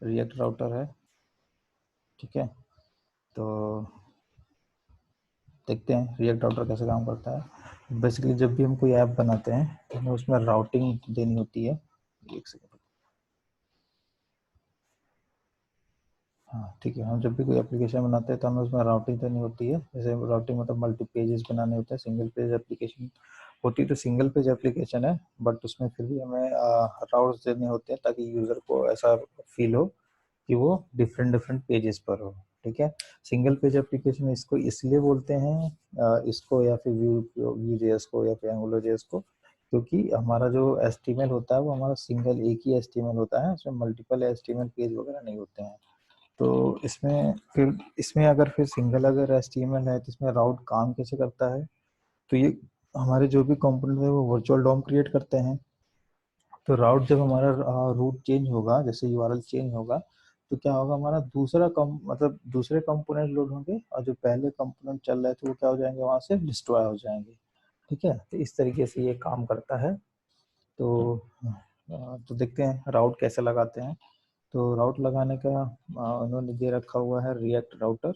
React router है, ठीक है। तो देखते हैं रिएक्ट राउटर कैसे काम करता है। बेसिकली जब भी हम कोई ऐप बनाते हैं तो हमें उसमें राउटिंग देनी होती है। एक सेकंड, हाँ ठीक है। हम जब भी कोई एप्लीकेशन बनाते हैं तो हमें उसमें राउटिंग देनी होती है। जैसे राउटिंग मतलब मल्टी पेजेस बनाने होते हैं। सिंगल पेज एप्लीकेशन होती तो सिंगल पेज एप्लीकेशन है, बट उसमें फिर भी हमें राउट्स देने होते हैं ताकि यूज़र को ऐसा फील हो कि वो डिफरेंट डिफरेंट पेजेस पर हो, ठीक है। सिंगल पेज एप्लीकेशन इसको इसलिए बोलते हैं इसको या फिर व्यू जेएस को या फिर एंगुलर जेएस को, क्योंकि हमारा जो एचटीएमएल होता है वो हमारा सिंगल एक ही एचटीएमएल होता है, उसमें मल्टीपल एचटीएमएल पेज वगैरह नहीं होते हैं। तो इसमें अगर फिर सिंगल अगर एचटीएमएल है तो इसमें राउट काम कैसे करता है, तो ये हमारे जो भी कंपोनेंट है वो वर्चुअल डॉम क्रिएट करते हैं। तो राउट जब हमारा रूट चेंज होगा, जैसे यूआरएल चेंज होगा, तो क्या होगा, हमारा मतलब दूसरे कंपोनेंट लोड होंगे और जो पहले कंपोनेंट चल रहे थे वो क्या हो जाएंगे, वहां से डिस्ट्रॉय हो जाएंगे, ठीक है। तो इस तरीके से ये काम करता है। तो तो देखते हैं राउट कैसे लगाते हैं। तो राउट लगाने का उन्होंने दे रखा हुआ है रिएक्ट राउटर,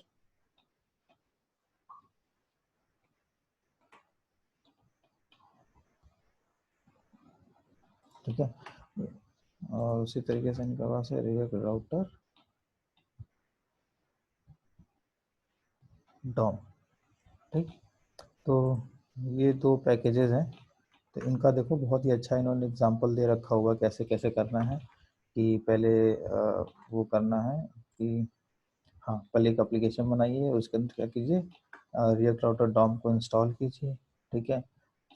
ठीक है। और उसी तरीके से इनके पास है रिएक्ट राउटर डॉम, ठीक। तो ये दो पैकेजेस हैं। तो इनका देखो बहुत ही अच्छा इन्होंने एग्जांपल दे रखा हुआ कैसे कैसे करना है। कि पहले वो करना है कि हाँ, पहले एक एप्लीकेशन बनाइए, उसके अंदर क्या कीजिए, रिएक्ट राउटर डॉम को इंस्टॉल कीजिए, ठीक है।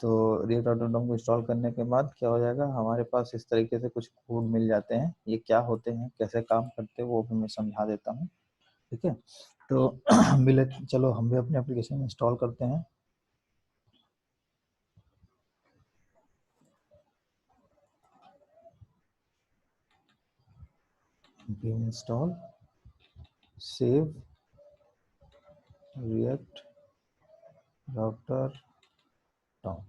तो रिएक्ट राउटर डॉम को इंस्टॉल करने के बाद क्या हो जाएगा, हमारे पास इस तरीके से कुछ कोड मिल जाते हैं। ये क्या होते हैं, कैसे काम करते हैं, वो भी मैं समझा देता हूँ, ठीक है। तो मिले, चलो हम भी अपने एप्लीकेशन इंस्टॉल करते हैं। Install save React Router DOM.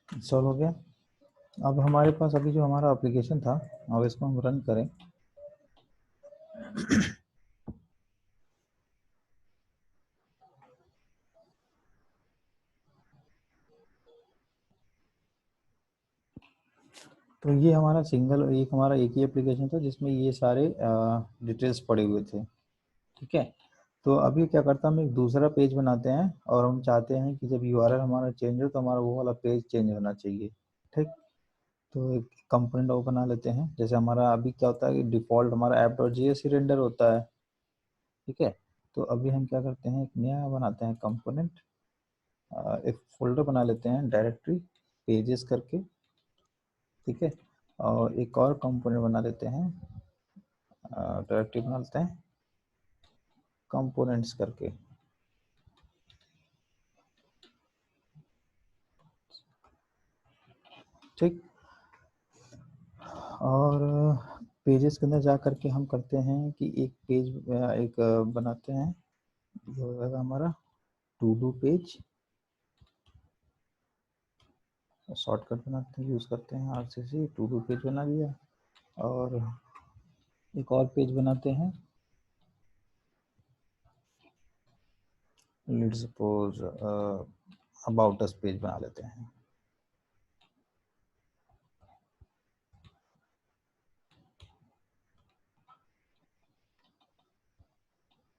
Install हो गया। अब हमारे पास अभी जो हमारा एप्लीकेशन था, अब इसको हम रन करें। तो ये हमारा हमारा एक ही एप्लीकेशन था जिसमें ये सारे डिटेल्स पड़े हुए थे, ठीक है। तो अभी क्या करता हम एक दूसरा पेज बनाते हैं और हम चाहते हैं कि जब यूआरएल हमारा चेंज हो तो हमारा वो वाला पेज चेंज होना चाहिए, ठीक। तो एक कंपोनेंट वो बना लेते हैं। जैसे हमारा अभी क्या होता है कि डिफॉल्ट हमारा ऐप डॉट जेएस ही रेंडर होता है, ठीक है। तो अभी हम क्या करते हैं, एक नया बनाते हैं कंपोनेंट, एक फोल्डर बना लेते हैं डायरेक्टरी पेजेस करके, ठीक है। और एक और कंपोनेंट बना लेते हैं, डायरेक्टरी बना लेते हैं कंपोनेंट्स करके, ठीक। और पेजेस के अंदर जा करके हम करते हैं कि एक पेज एक बनाते हैं, ये हो जाएगा हमारा टू डू पेज। शॉर्टकट बनाते हैं, यूज़ करते हैं आरसीसी, टू डू पेज बना दिया। और एक और पेज बनाते हैं, let's suppose about us page बना लेते हैं,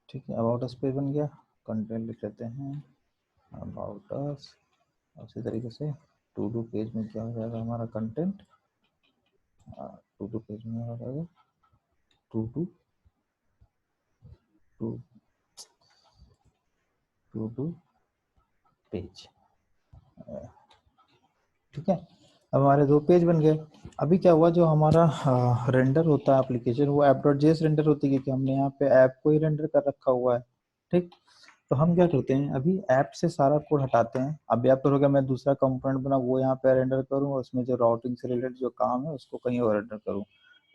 ठीक है। अबाउट अस पेज बन गया। कंटेंट लिख लेते हैं अबाउट अस। उसी तरीके से टू डू पेज में क्या हो जाएगा हमारा कंटेंट, टू डू पेज में हो जाएगा to do to to do page, ठीक है। अब हमारे दो पेज बन गए। अभी क्या हुआ, जो हमारा रेंडर होता है एप्लीकेशन, वो ऐप डॉट जेएस रेंडर होती है क्योंकि हमने यहाँ पे ऐप को ही रेंडर कर रखा हुआ है, ठीक। तो हम क्या करते हैं, अभी ऐप से सारा कोड हटाते हैं। अब या तो होगा मैं दूसरा कंपोनेंट बना वो यहाँ पे रेंडर करूँ, और उसमें जो राउटिंग से रिलेटेड जो काम है उसको कहीं और रेंडर करूँ।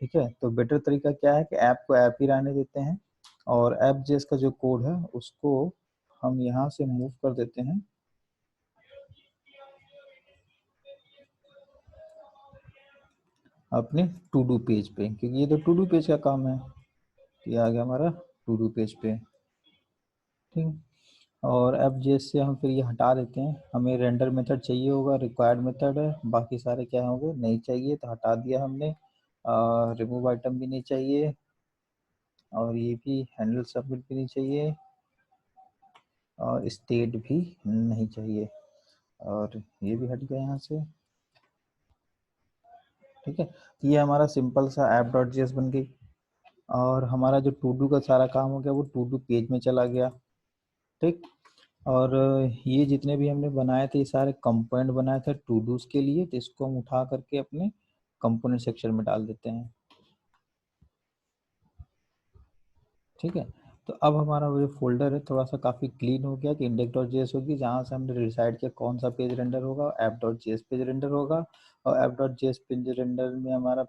ठीक है, तो बेटर तरीका क्या है कि ऐप को ऐप ही रहने देते हैं, और ऐप जेएस का जो कोड है उसको हम यहाँ से मूव कर देते हैं अपने टू डू पेज पे, क्योंकि ये तो टू डू पेज का काम है। तो ये आ गया हमारा टू डू पेज पे। ठीक, और अब जैसे हम फिर ये हटा देते हैं, हमें रेंडर मेथड चाहिए होगा, रिक्वायर्ड मेथड है, बाकी सारे क्या होंगे नहीं चाहिए तो हटा दिया हमने। रिमूव आइटम भी नहीं चाहिए, और ये भी हैंडल सबमिट भी नहीं चाहिए, और स्टेट भी नहीं चाहिए, और ये भी हट गया यहाँ से। ठीक है, तो ये हमारा सिंपल सा ऐप डॉट जी एस बन गई, और हमारा जो टू डू का सारा काम हो गया वो टू डू पेज में चला गया। ठीक, और ये जितने भी हमने बनाए थे ये सारे कंपोनेंट बनाए थे टू डूज के लिए, तो इसको हम उठा करके अपने कंपोनेंट सेक्शन में डाल देते हैं। ठीक है, तो अब हमारा वो जो फोल्डर है थोड़ा सा काफ़ी क्लीन हो गया कि इंडेक्स डॉट जेएस होगी, जहाँ से हमने डिसाइड किया कौन सा पेज रेंडर होगा, app dot JS page render होगा। और app dot JS page render में हमारा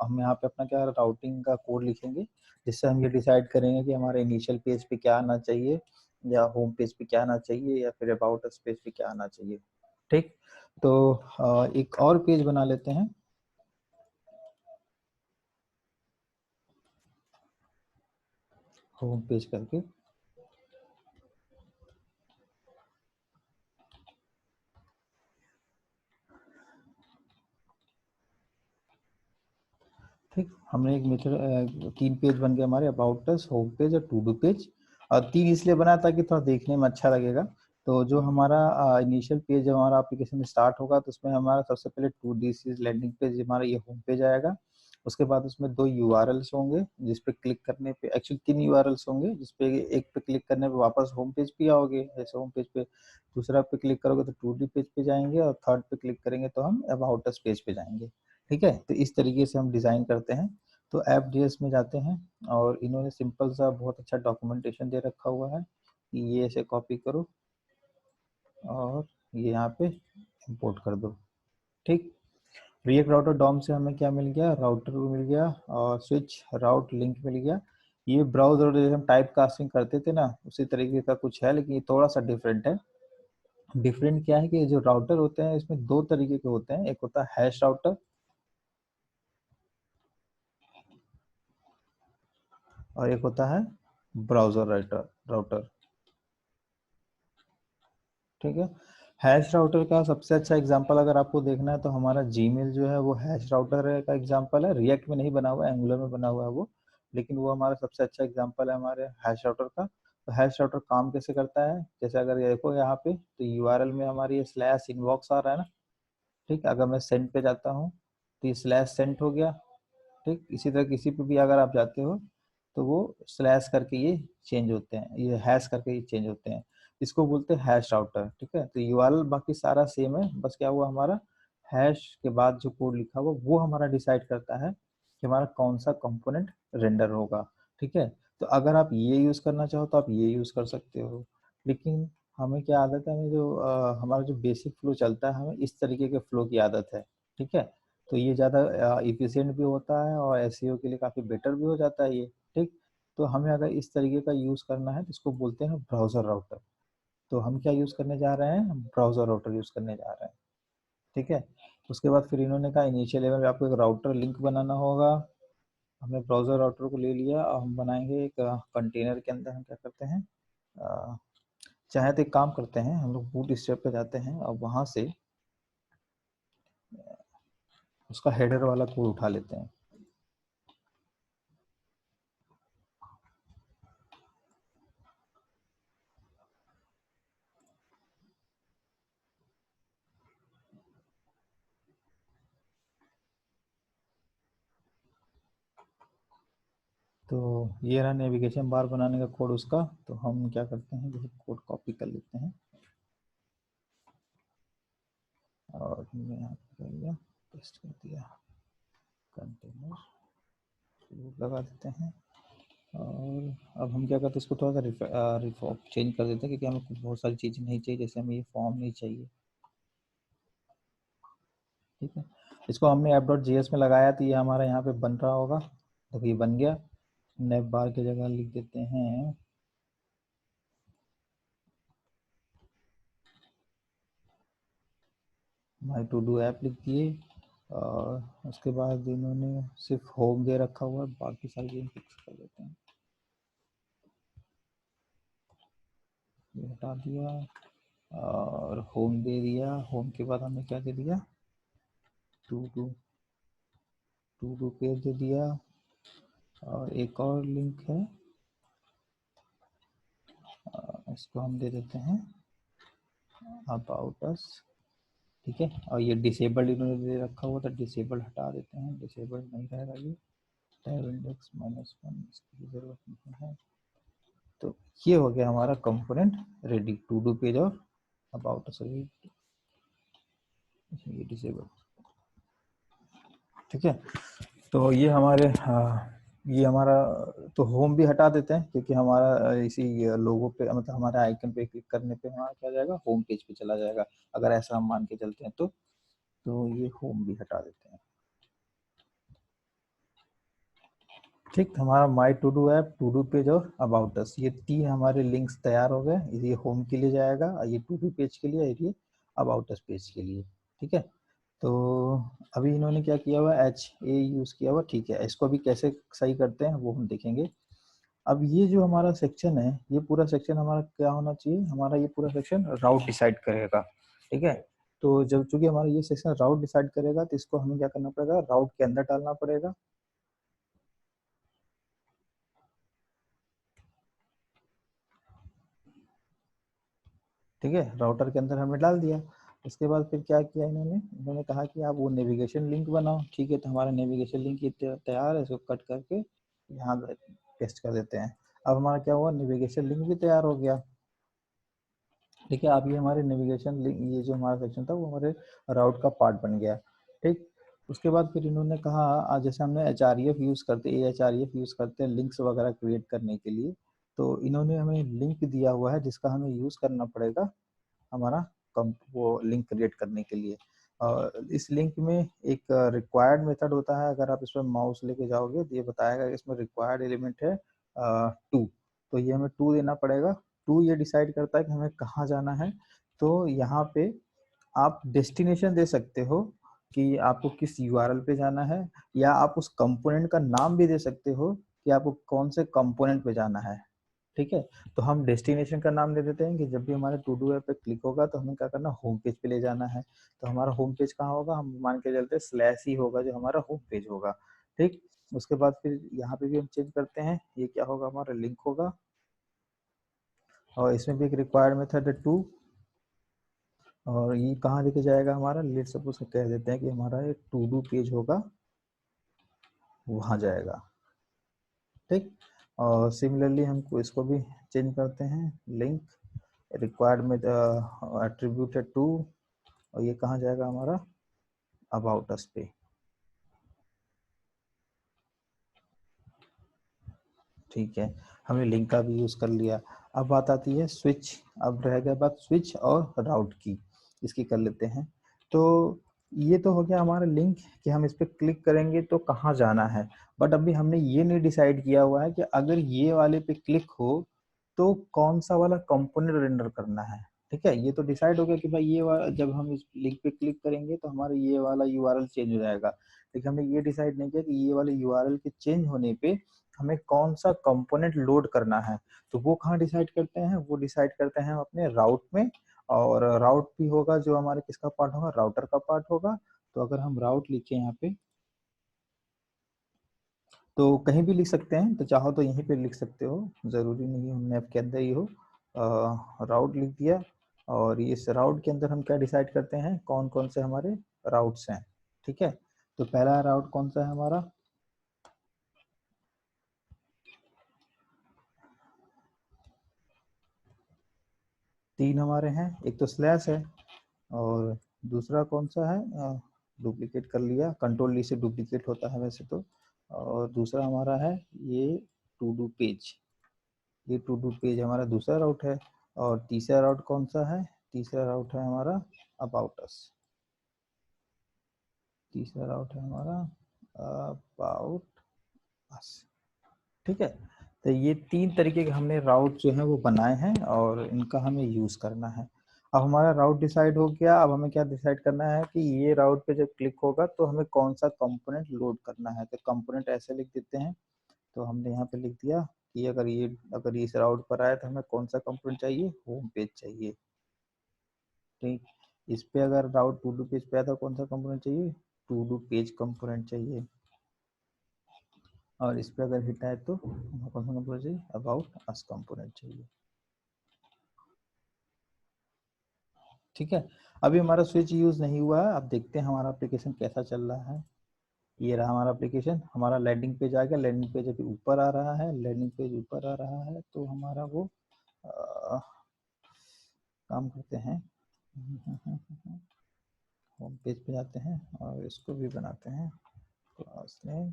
हम यहाँ पे अपना क्या राउटिंग का कोड लिखेंगे, जिससे हम ये डिसाइड करेंगे कि हमारे इनिशियल पेज पे क्या आना चाहिए, या होम पेज पे क्या आना चाहिए, या फिर अबाउट अस पेज पे क्या आना चाहिए। ठीक, तो एक और पेज बना लेते हैं, होम पेज करके। ठीक, हमने एक मेथड 3 पेज बन गए हमारे, अबाउट अस, होम पेज और टू डू पेज। और 3 इसलिए बनाया ताकि थोड़ा देखने में अच्छा लगेगा। तो जो हमारा इनिशियल पेज जब हमारा एप्लीकेशन में स्टार्ट होगा तो उसमें हमारा सबसे पहले to this is landing page, हमारा ये होम पेज आएगा। उसके बाद उसमें 2 यूआरएल्स होंगे जिस पे क्लिक करने पे, एक्चुअली 3 यूआरएल्स होंगे जिस पे एक पे क्लिक करने पे वापस होम पेज पे आओगे, जैसे होम पेज पे दूसरा पे क्लिक करोगे तो टू डी पेज पे जाएंगे, और थर्ड पे क्लिक करेंगे तो हम अबाउट अस पेज पे जाएंगे। ठीक है, तो इस तरीके से हम डिज़ाइन करते हैं। तो ऐप डीएस में जाते हैं, और इन्होंने सिंपल सा बहुत अच्छा डॉक्यूमेंटेशन दे रखा हुआ है कि ये ऐसे कॉपी करो और ये यहाँ पे इंपोर्ट कर दो। ठीक, रिएक्ट राउटर डॉम से हमें क्या मिल गया, राउटर मिल गया, और स्विच राउट लिंक मिल गया। ये ब्राउजर जैसे हम टाइप कास्टिंग करते थे ना उसी तरीके का कुछ है, लेकिन ये थोड़ा सा डिफरेंट है। डिफरेंट क्या है कि जो राउटर होते हैं इसमें 2 तरीके के होते हैं, एक होता है हैश राउटर और एक होता है ब्राउजर राउटर राउटर। ठीक है, हैश राउटर का सबसे अच्छा एग्जांपल अगर आपको देखना है तो हमारा जीमेल जो है वो हैश राउटर का एग्जांपल है। रिएक्ट में नहीं बना हुआ है, एंगुलर में बना हुआ है वो, लेकिन वो हमारा सबसे अच्छा एग्जांपल है हमारे हैश राउटर का। तो हैश राउटर काम कैसे करता है, जैसे अगर ये देखो यहाँ पे तो यूआरएल में हमारी ये स्लैश इनबॉक्स आ रहा है ना। ठीक, अगर मैं सेंड पे जाता हूँ तो ये स्लैश सेंड हो गया। ठीक, इसी तरह किसी पे भी अगर आप जाते हो तो वो स्लैश करके ये चेंज होते हैं, ये हैश करके ये चेंज होते हैं। इसको बोलते हैं हैश राउटर। ठीक है, तो यूआरएल बाकी सारा सेम है, बस क्या हुआ हमारा हैश के बाद जो कोड लिखा हुआ वो हमारा डिसाइड करता है कि हमारा कौन सा कंपोनेंट रेंडर होगा। ठीक है, तो अगर आप ये यूज करना चाहो तो आप ये यूज कर सकते हो, लेकिन हमें क्या आदत है, हमें जो हमारा जो बेसिक फ्लो चलता है हमें इस तरीके के फ्लो की आदत है। ठीक है, तो ये ज़्यादा इफिशियंट भी होता है और एसईओ के लिए काफ़ी बेटर भी हो जाता है ये। ठीक, तो हमें अगर इस तरीके का यूज़ करना है तो इसको बोलते हैं ब्राउज़र राउटर। तो हम क्या यूज़ करने जा रहे हैं, हम ब्राउज़र राउटर यूज़ करने जा रहे हैं। ठीक है, उसके बाद फिर इन्होंने कहा इनिशियल लेवल में आपको एक राउटर लिंक बनाना होगा। हमने ब्राउज़र राउटर को ले लिया और हम बनाएंगे एक कंटेनर के अंदर। हम क्या करते हैं, अ, चाहे तो एक काम करते हैं, हम लोग बूट स्ट्रैप पे जाते हैं और वहाँ से उसका हेडर वाला कोड उठा लेते हैं। तो ये रहा नेविगेशन बार बनाने का कोड उसका। तो हम क्या करते हैं, जैसे कोड कॉपी कर लेते हैं और हमने यहाँ पे कर लिया, पेस्ट कर दिया, कंटेनर लगा देते हैं। और अब हम क्या करते हैं, इसको थोड़ा सा चेंज कर देते हैं क्योंकि हमें बहुत सारी चीज़ें नहीं चाहिए, जैसे हमें ये फॉर्म नहीं चाहिए। ठीक है, इसको हमने app.js में लगाया तो ये हमारा यहाँ पे बन रहा होगा। देखो ये बन गया। नेव बार की जगह लिख देते हैं माई टू डू ऐप लिख दिए, और उसके बाद इन्होंने सिर्फ होम दे रखा हुआ है, बाकी सारी चीज़ें फिक्स कर देते हैं। ये हटा दिया और होम दे दिया। होम के बाद हमने क्या दे दिया, टू डू पेज दे दिया, और एक और लिंक है, इसको हम दे देते हैं अबाउट अस। ठीक है, और ये डिसेबल्ड इन्होंने दे रखा हुआ था, डिसेबल्ड हटा देते हैं, डिसेबल्ड नहीं रहेगा ये। टैब इंडेक्स -1 इसकी जरूरत नहीं है। तो ये हो गया हमारा component ready, to do page और अबाउट अस। ये डिसेबल। ठीक है, तो ये हमारे ये हमारा तो होम भी हटा देते हैं क्योंकि हमारा इसी लोगो पे, मतलब हमारे आइकन पे क्लिक करने पे हमारा क्या जाएगा, होम पेज पे चला जाएगा, अगर ऐसा हम मान के चलते हैं तो ये होम भी हटा देते हैं। ठीक, हमारा my to do app, to do page और अबाउट अस, ये 3 हमारे लिंक्स तैयार हो गए। ये होम के लिए जाएगा, ये टू डू पेज के लिए, ये अबाउट अस पेज के लिए। ठीक है, तो अभी इन्होंने क्या किया हुआ, HA यूज़ किया हुआ। ठीक है, इसको अभी कैसे सही करते हैं वो हम देखेंगे। अब ये जो हमारा सेक्शन है, ये पूरा सेक्शन हमारा क्या होना चाहिए, हमारा ये पूरा सेक्शन राउट डिसाइड करेगा। ठीक है, तो जब चूंकि हमारा ये सेक्शन राउट डिसाइड करेगा तो इसको हमें क्या करना पड़ेगा, राउट के अंदर डालना पड़ेगा। ठीक है, राउटर के अंदर हमने डाल दिया। उसके बाद फिर क्या किया इन्होंने, इन्होंने कहा कि आप वो नेविगेशन लिंक बनाओ। ठीक है, तो हमारा नेविगेशन लिंक तैयार है, इसको कट करके यहाँ पेस्ट कर देते हैं। अब हमारा क्या हुआ, नेविगेशन लिंक भी तैयार हो गया। ठीक है, अब ये हमारे नेविगेशन लिंक, ये जो हमारा सेक्शन था वो हमारे राउट का पार्ट बन गया। ठीक, उसके बाद फिर इन्होंने कहा जैसे हमने HREF यूज़ करते हैं, HREF यूज़ करते हैं लिंक्स वगैरह क्रिएट करने के लिए, तो इन्होंने हमें लिंक दिया हुआ है जिसका हमें यूज़ करना पड़ेगा हमारा वो लिंक क्रिएट करने के लिए। और इस लिंक में एक रिक्वायर्ड मेथड होता है, अगर आप इस पर माउस लेके जाओगे तो ये बताएगा कि इसमें रिक्वायर्ड एलिमेंट है टू, तो ये हमें टू देना पड़ेगा। टू ये डिसाइड करता है कि हमें कहाँ जाना है। तो यहाँ पे आप डेस्टिनेशन दे सकते हो कि आपको किस यूआरएल पे जाना है, या आप उस कंपोनेंट का नाम भी दे सकते हो कि आपको कौन से कंपोनेंट पे जाना है। ठीक है, तो हम डेस्टिनेशन का नाम दे देते हैं कि जब भी हमारे टू डू ऐप पे क्लिक होगा तो हमें क्या करना, होम पेज पे ले जाना है। तो हमारा होम पेज कहाँ होगा, हम मान के चलते स्लैश ही होगा जो हमारा होम पेज होगा। ठीक, उसके बाद फिर यहाँ पे भी हम चेंज करते हैं, ये क्या होगा, हमारा लिंक होगा, और इसमें भी एक रिक्वायर्ड मेथड है टू, और ये कहाँ लेके जाएगा हमारा, लेट सपोज कह देते हैं कि हमारा एक टू डू पेज होगा, वहाँ जाएगा। ठीक, और सिमिलरली हमको इसको भी चेंज करते हैं, लिंक रिक्वायर्ड में एट्रीब्यूटेड टू, और ये कहाँ जाएगा हमारा, अबाउट अस पे। ठीक है, हमने लिंक का भी यूज कर लिया। अब बात आती है स्विच, अब रह गया बात स्विच और राउट की, इसकी कर लेते हैं। तो ये तो हो गया हमारा लिंक कि हम इस पर क्लिक करेंगे तो कहाँ जाना है, बट अभी हमने ये नहीं डिसाइड किया हुआ है कि अगर ये वाले पे क्लिक हो तो कौन सा वाला कंपोनेंट रेंडर करना है। ठीक है, ये तो डिसाइड हो गया कि भाई ये वाला, जब हम इस लिंक पे क्लिक करेंगे तो हमारा ये वाला यूआरएल चेंज हो जाएगा, लेकिन हमने ये डिसाइड नहीं किया कि ये वाले यूआरएल के चेंज होने पे हमें कौन सा कंपोनेंट लोड करना है। तो वो कहाँ डिसाइड करते हैं, वो डिसाइड करते हैं अपने राउट में, और राउट भी होगा जो हमारे किसका पार्ट होगा, राउटर का पार्ट होगा। तो अगर हम राउट लिखे यहाँ पे, तो कहीं भी लिख सकते हैं, तो चाहो तो यहीं पे लिख सकते हो, जरूरी नहीं है मैप के अंदर ही हो। राउट लिख दिया, और इस राउट के अंदर हम क्या डिसाइड करते हैं, कौन कौन से हमारे राउट्स हैं। ठीक है, तो पहला राउट कौन सा है हमारा, 3 हमारे हैं, एक तो स्लैश है, और दूसरा कौन सा है, डुप्लीकेट कर लिया, कंट्रोल डी से डुप्लीकेट होता है वैसे तो। और दूसरा हमारा है ये टू डू पेज। ये टू डू पेज हमारा दूसरा राउट है। और तीसरा राउट कौन सा है? तीसरा राउट है हमारा अबाउट अस। तीसरा राउट है हमारा अबाउट अस। ठीक है, तो ये 3 तरीके के हमने राउट जो है वो बनाए हैं और इनका हमें यूज करना है। अब हमारा राउट डिसाइड हो गया। अब हमें क्या डिसाइड करना है कि ये राउट पे जब क्लिक होगा तो हमें कौन सा कंपोनेंट लोड करना है। तो कंपोनेंट ऐसे लिख देते हैं। तो हमने यहाँ पे लिख दिया कि अगर ये इस राउट पर आया तो हमें कौन सा कंपोनेंट चाहिए? होम पेज चाहिए। ठीक, इस पे अगर राउट टू डू पेज पे आया तो कौन सा कंपोनेंट चाहिए? टू डू पेज कंपोनेंट चाहिए। और इस पे अगर हिट आए तो हमें कौन सा कंपोनेंट चाहिए? अबाउट अस कंपोनेंट चाहिए। ठीक है, अभी हमारा स्विच यूज नहीं हुआ है। अब देखते हैं हमारा एप्लीकेशन कैसा चल रहा है। ये रहा हमारा एप्लीकेशन। हमारा लैंडिंग पेज आ गया। लैंडिंग पेज अभी ऊपर आ रहा है। लैंडिंग पेज ऊपर आ रहा है तो हमारा वो काम करते हैं। होम पेज पे जाते हैं और इसको भी बनाते हैं। क्लास नेम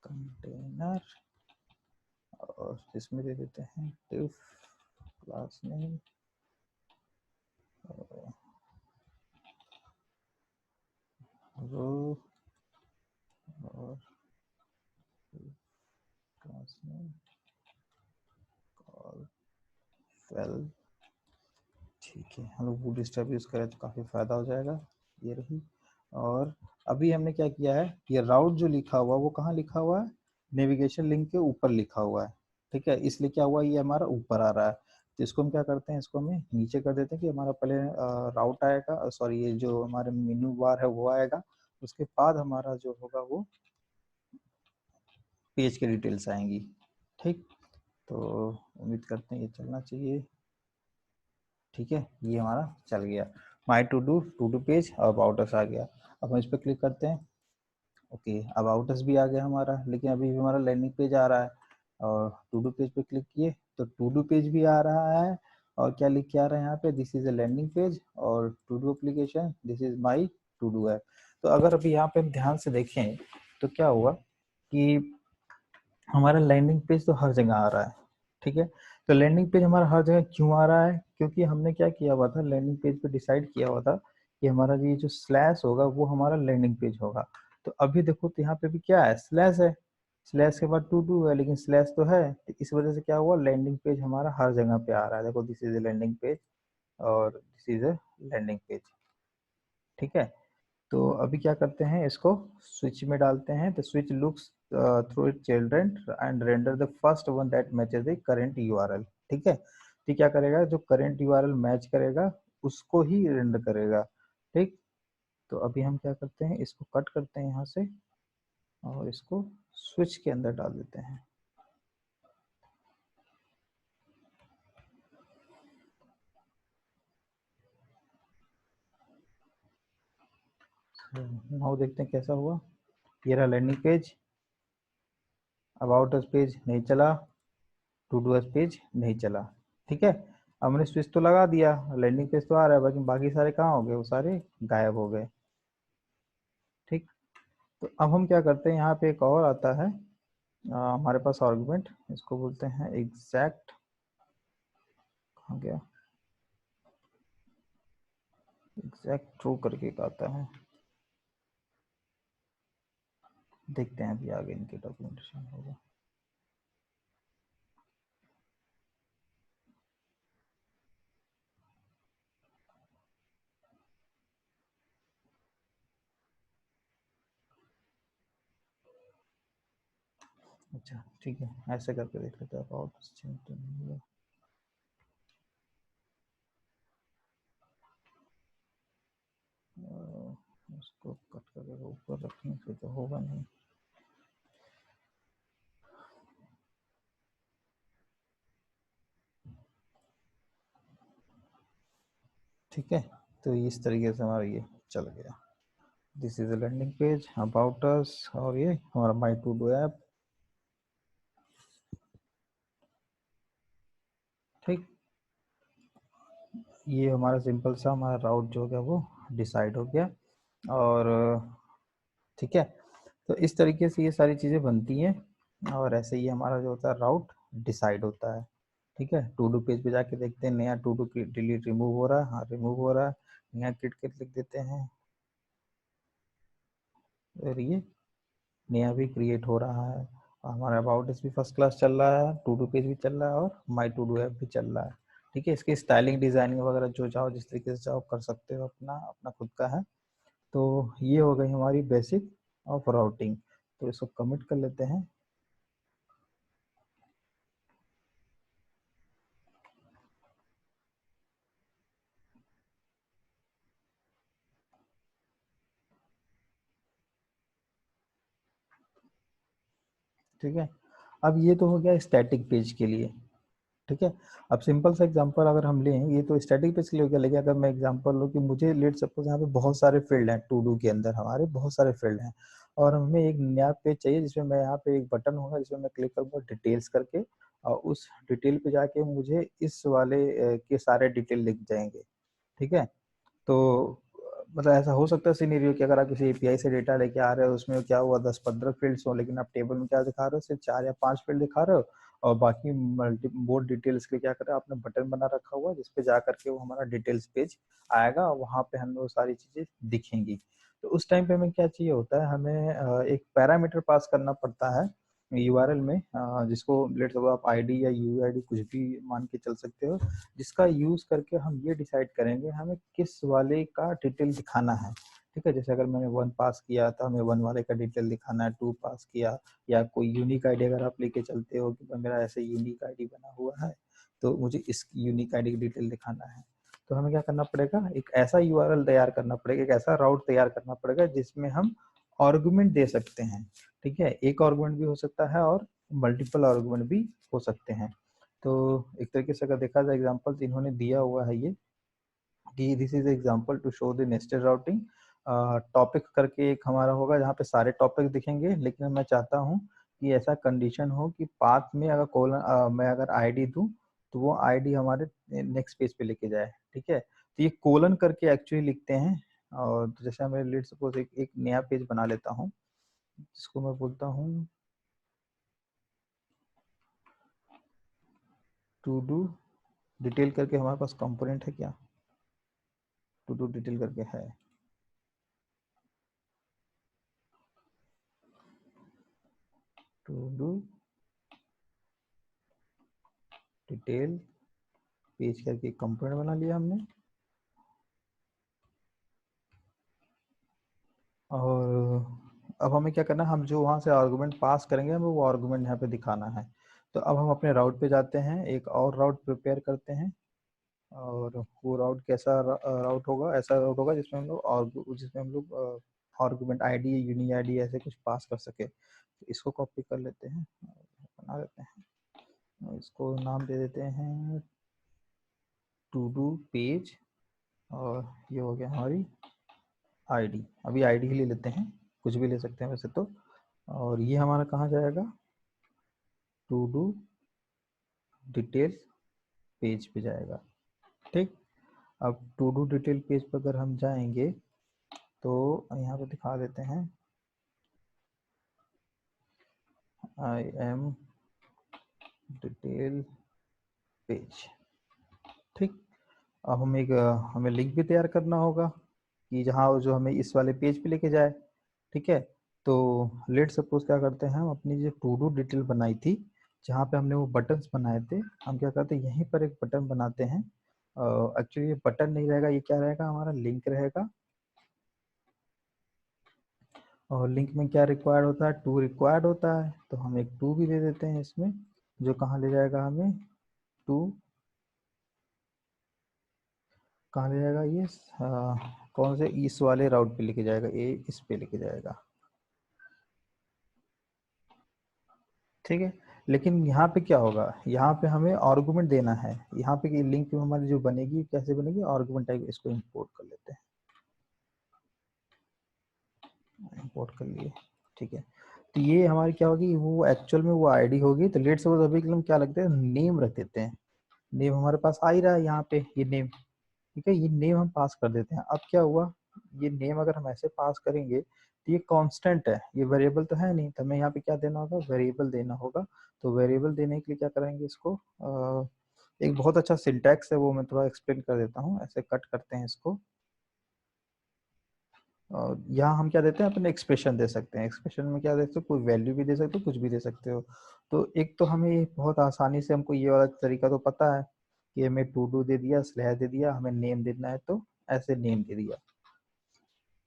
कंटेनर और इसमें दे देते हैं div क्लास नेम रो और क्लास नेम कॉल सेल। ठीक है, हम लोग बूटस्ट्रैप यूज करें तो काफी फायदा हो जाएगा। ये रही। और अभी हमने क्या किया है, ये राउट जो लिखा हुआ वो कहाँ लिखा हुआ है? नेविगेशन लिंक के ऊपर लिखा हुआ है। ठीक है, इसलिए क्या हुआ, ये हमारा ऊपर आ रहा है। तो इसको हम क्या करते हैं, इसको हमें नीचे कर देते हैं कि हमारा पहले राउट आएगा, सॉरी ये जो हमारे मेन्यू बार है वो आएगा। उसके बाद हमारा जो होगा वो पेज की डिटेल्स आएंगी। ठीक, तो उम्मीद करते हैं ये चलना चाहिए। ठीक है, ये हमारा चल गया। माई टू डू पेज और अबाउट अस आ गया। अब हम इस पर क्लिक करते हैं। ओके, अबाउट अस भी आ गया हमारा, लेकिन अभी भी हमारा लैंडिंग पेज आ रहा है। और टू डू पेज पे क्लिक किए तो टू डू पेज भी आ रहा है। और क्या लिख के आ रहा है यहाँ पे? This is a landing page और to do application, this is my to do app. तो अगर अभी यहाँ पे हम ध्यान से देखें तो क्या हुआ कि हमारा लैंडिंग पेज तो हर जगह आ रहा है। ठीक है, तो लैंडिंग पेज हमारा हर जगह क्यों आ रहा है? क्योंकि हमने क्या किया हुआ था, लैंडिंग पेज पे डिसाइड किया हुआ था कि हमारा ये जो स्लैश होगा वो हमारा लैंडिंग पेज होगा। तो अभी देखो तो यहाँ पे भी क्या है, स्लैश है। स्लैश के बाद टू टू है, लेकिन स्लैश तो है, तो इस वजह से क्या हुआ, लैंडिंग पेज हमारा हर जगह पे आ रहा है। देखो, this is a landing page और this is a landing page. ठीक है, तो अभी क्या करते हैं, इसको स्विच में डालते हैं। तो switch looks through it children and render the first one that matches the current URL. ठीक है, तो क्या करेगा, जो करंट यूआरएल मैच करेगा उसको ही रेंडर करेगा। ठीक, तो अभी हम क्या करते हैं, इसको कट करते हैं यहाँ से और इसको स्विच के अंदर डाल देते हैं। नाउ देखते हैं कैसा हुआ। ये रहा landing page. About us page नहीं चला, टू डू अस पेज नहीं चला। ठीक है, अब हमने स्विच तो लगा दिया, लैंडिंग पेज तो आ रहा है, बाकी बाकी सारे कहाँ हो गए, वो सारे गायब हो गए। ठीक, तो अब हम क्या करते हैं, यहाँ पे एक और आता है हमारे पास आर्गुमेंट, इसको बोलते हैं एग्जैक्ट। कहाँ गया, एग्जैक्ट थ्रो करके एक आता है। देखते हैं अभी आगे इनके डॉक्यूमेंटेशन होगा। अच्छा ठीक है, ऐसे करके देख लेते हैं। और उसको कट करके ऊपर रखने से तो होगा नहीं। ठीक है, तो इस तरीके से हमारा ये चल गया। This is a landing page, about us, और ये हमारा माई टू डू ऐप। ठीक, ये हमारा सिंपल सा हमारा राउट जो हो गया वो डिसाइड हो गया। और ठीक है, तो इस तरीके से ये सारी चीज़ें बनती हैं। और ऐसे ही हमारा जो होता है राउट डिसाइड होता है। ठीक है, टू डू पेज पे जाके देखते हैं नया टू डू डिलीट रिमूव हो रहा है, हाँ रिमूव हो रहा है, नया किट लिख देते हैं और ये नया भी क्रिएट हो रहा है। हमारा अबाउट इस भी फर्स्ट क्लास चल रहा है, टू डू पेज भी चल रहा है और माई टू डू ऐप भी चल रहा है। ठीक है, इसकी स्टाइलिंग डिजाइनिंग वगैरह जो चाहो जिस तरीके से चाहो कर सकते हो, अपना अपना खुद का है। तो ये हो गई हमारी बेसिक ऑफ राउटिंग। तो इसको कमिट कर लेते हैं। ठीक है, अब ये तो हो गया स्टैटिक पेज के लिए। ठीक है, अब सिंपल सा एग्जांपल अगर हम लें, ये तो स्टैटिक पेज के लिए हो गया, लेकिन अगर मैं एग्जांपल लूँ कि मुझे लेट सपोज यहाँ पे बहुत सारे फील्ड हैं, टू डू के अंदर हमारे बहुत सारे फील्ड हैं और हमें एक नया पेज चाहिए जिसमें मैं यहाँ पे एक बटन होगा जिसमें मैं क्लिक करूँगा डिटेल्स करके और उस डिटेल पे जाके मुझे इस वाले के सारे डिटेल लिख जाएंगे। ठीक है, तो मतलब ऐसा हो सकता है सिनेरियो कि अगर आप किसी एपीआई से डेटा लेके आ रहे हो, उसमें क्या हुआ 10-15 फील्ड्स हो, लेकिन आप टेबल में क्या दिखा रहे हो, सिर्फ 4 या 5 फील्ड दिखा रहे हो और बाकी मल्टी बोर्ड डिटेल्स के क्या कर रहे हो, आपने बटन बना रखा हुआ है जिसपे जा करके वो हमारा डिटेल्स पेज आएगा और वहाँ पे हमें वो सारी चीजें दिखेंगी। तो उस टाइम पे हमें क्या चाहिए होता है, हमें एक पैरामीटर पास करना पड़ता है यूआरएल में, जिसको लेट्स सपोज आप आईडी या यूआईडी कुछ भी मान के चल सकते हो, जिसका यूज करके हम ये डिसाइड करेंगे हमें किस वाले का डिटेल दिखाना है। ठीक है, जैसे अगर मैंने 1 पास किया तो हमें 1 वाले का डिटेल दिखाना है, 2 पास किया या कोई यूनिक आईडी अगर आप लेके चलते हो कि मेरा ऐसे यूनिक आईडी बना हुआ है तो मुझे इस यूनिक आईडी की डिटेल दिखाना है। तो हमें क्या करना पड़ेगा, एक ऐसा यूआरएल तैयार करना पड़ेगा, एक ऐसा राउट तैयार करना पड़ेगा जिसमें हम आर्गुमेंट दे सकते हैं। ठीक है, एक आर्गुमेंट भी हो सकता है और मल्टीपल आर्गुमेंट भी हो सकते हैं। तो एक तरीके से अगर देखा जाए एग्जांपल इन्होंने दिया हुआ है ये कि this is example to show the nested routing. Topic करके एक हमारा होगा जहाँ पे सारे टॉपिक दिखेंगे, लेकिन मैं चाहता हूँ कि ऐसा कंडीशन हो कि पाथ में अगर कॉलन मैं अगर आईडी दूं तो वो आईडी हमारे नेक्स्ट पेज पे लेके जाए। ठीक है, तो ये कोलन करके एक्चुअली लिखते हैं। और जैसे हमें लेट सपोज एक नया पेज बना लेता हूँ जिसको मैं बोलता हूँ टू डू डिटेल करके। हमारे पास कंपोनेंट है क्या, टू डू डिटेल करके है, टू डू डिटेल पेज करके कंपोनेंट बना लिया हमने। और अब हमें क्या करना है, हम जो वहाँ से आर्गुमेंट पास करेंगे हमें वो आर्गुमेंट यहाँ पे दिखाना है। तो अब हम अपने राउट पे जाते हैं, एक और राउट प्रिपेयर करते हैं और वो राउट कैसा राउट होगा, ऐसा राउट होगा जिसमें हम लोग आर्गुमेंट आईडी या यूनिक आईडी ऐसे कुछ पास कर सके। तो इसको कॉपी कर लेते हैं, बना लेते हैं, इसको नाम दे देते हैं टू डू पेज और ये हो गया हमारी आईडी। अभी आईडी ही ले लेते हैं, कुछ भी ले सकते हैं वैसे तो। और ये हमारा कहाँ जाएगा, टू डू डिटेल पेज पे जाएगा। ठीक, अब टू डू डिटेल पेज पर अगर हम जाएंगे तो यहाँ पे दिखा देते हैं आई एम डिटेल पेज। ठीक, अब हमें लिंक भी तैयार करना होगा कि जहाँ जो हमें इस वाले पेज पे लेके जाए। ठीक है, तो लेट सपोज क्या करते हैं, हम अपनी जो टू डू डिटेल बनाई थी जहाँ पे हमने वो बटन्स बनाए थे, हम क्या करते हैं यहीं पर एक बटन बनाते हैं। एक्चुअली ये बटन नहीं रहेगा, ये क्या रहेगा, हमारा लिंक रहेगा। और लिंक में क्या रिक्वायर्ड होता है, टू रिक्वायर्ड होता है, तो हम एक टू भी दे देते हैं इसमें, जो कहाँ ले जाएगा हमें, टू कहाँ ले जाएगा ये, कौन से इस वाले राउट पे लेके जाएगा, ये इस पे लेके जाएगा। ठीक है, लेकिन यहाँ पे क्या होगा, यहाँ पे हमें आर्गुमेंट देना है। यहाँ पे लिंक हमारी जो बनेगी कैसे बनेगी, आर्गुमेंट टाइप, इसको इंपोर्ट कर लेते हैं, इंपोर्ट कर लिए। ठीक है, तो ये हमारी क्या होगी, वो एक्चुअल में वो आईडी होगी। तो लेट सपोज अभी के लिए हम क्या लगते हैं, नेम रख देते हैं। नेम हमारे पास आ ही रहा है यहाँ पे, ये नेम। ठीक है, ये नेम हम पास कर देते हैं। अब क्या हुआ, ये नेम अगर हम ऐसे पास करेंगे तो ये कांस्टेंट है, ये वेरिएबल तो है नहीं, तो हमें यहाँ पे क्या देना होगा, वेरिएबल देना होगा। तो वेरिएबल देने के लिए क्या करेंगे इसको, एक बहुत अच्छा सिंटैक्स है वो मैं थोड़ा एक्सप्लेन कर देता हूँ। ऐसे कट करते हैं इसको, और यहाँ हम क्या देते हैं, अपने एक्सप्रेशन दे सकते हैं। एक्सप्रेशन में क्या दे सकते हो, कोई वैल्यू भी दे सकते हो, कुछ भी दे सकते हो। तो एक तो हमें ये बहुत आसानी से, हमको ये वाला तरीका तो पता है कि हमें टू डू दे दिया, स्लैश दे दिया, हमें नेम देना है तो ऐसे नेम दे दिया,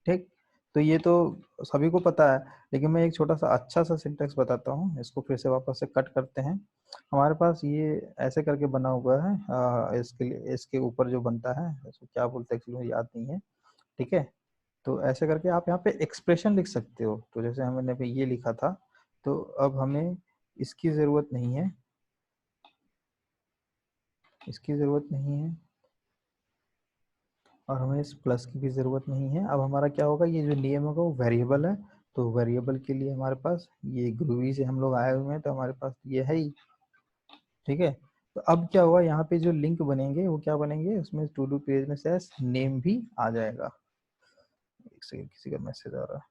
ठीक। तो ये तो सभी को पता है, लेकिन मैं एक छोटा सा अच्छा सा सिंटेक्स बताता हूँ। इसको फिर से वापस से कट करते हैं। हमारे पास ये ऐसे करके बना हुआ है, इसके लिए, इसके ऊपर जो बनता है इसको क्या बोलते हैं एक्चुअली मुझे याद नहीं है, ठीक है। तो ऐसे करके आप यहाँ पे एक्सप्रेशन लिख सकते हो। तो जैसे हमने पे ये लिखा था, तो अब हमें इसकी जरूरत नहीं है, इसकी जरूरत नहीं है, और हमें इस प्लस की भी जरूरत नहीं है। अब हमारा क्या होगा, ये जो नेम होगा वो वेरिएबल है, तो वेरिएबल के लिए हमारे पास ये ग्रूवी से हम लोग आए हुए हैं, तो हमारे पास ये है ही, ठीक है। तो अब क्या हुआ, यहाँ पे जो लिंक बनेंगे वो क्या बनेंगे, उसमें टू डू पेज में से नेम भी आ जाएगा। एक सेकंड, किसी का मैसेज आ रहा है।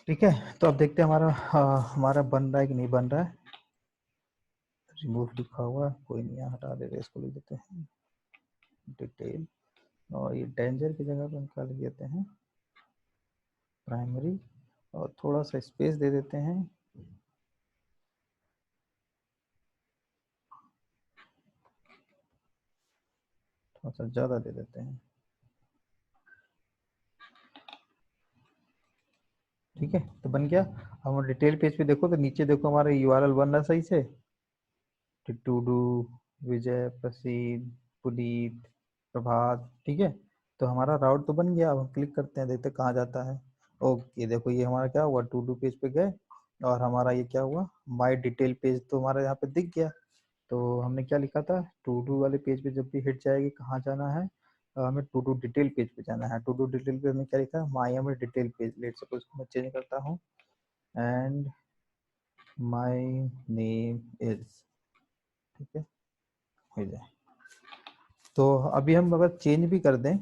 ठीक है, तो अब देखते हैं हमारा बन रहा है कि नहीं बन रहा है। रिमूव लिखा हुआ है, कोई नहीं, यहाँ हटा देते, इसको लिख देते हैं डिटेल, और ये डेंजर की जगह पे हम क्या लिख देते हैं, प्राइमरी, और थोड़ा सा स्पेस दे देते हैं, थोड़ा सा ज़्यादा दे देते हैं, ठीक है। तो बन गया। हम डिटेल पेज पे देखो, तो नीचे देखो हमारा यूआरएल बन रहा है सही से, टू डू, विजय, प्रसीद, पुनीत, प्रभात, ठीक है। तो हमारा राउट तो बन गया। अब हम क्लिक करते हैं, देखते कहाँ जाता है। ओके, देखो ये हमारा क्या हुआ, टू डू पेज पे गए, और हमारा ये क्या हुआ, माय डिटेल पेज तो हमारा यहाँ पे दिख गया। तो हमने क्या लिखा था, टू डू वाले पेज पे जब भी हिट जाएगी कहाँ जाना है, हमें टू डू डिटेल पेज पे जाना है। टू डू डिटेल पे हमें क्या लिखा है, my M detail page, let suppose मैं चेंज करता हूँ, एंड माई नेम इज, ठीक है, हो जाए। तो अभी हम अगर चेंज भी कर दें,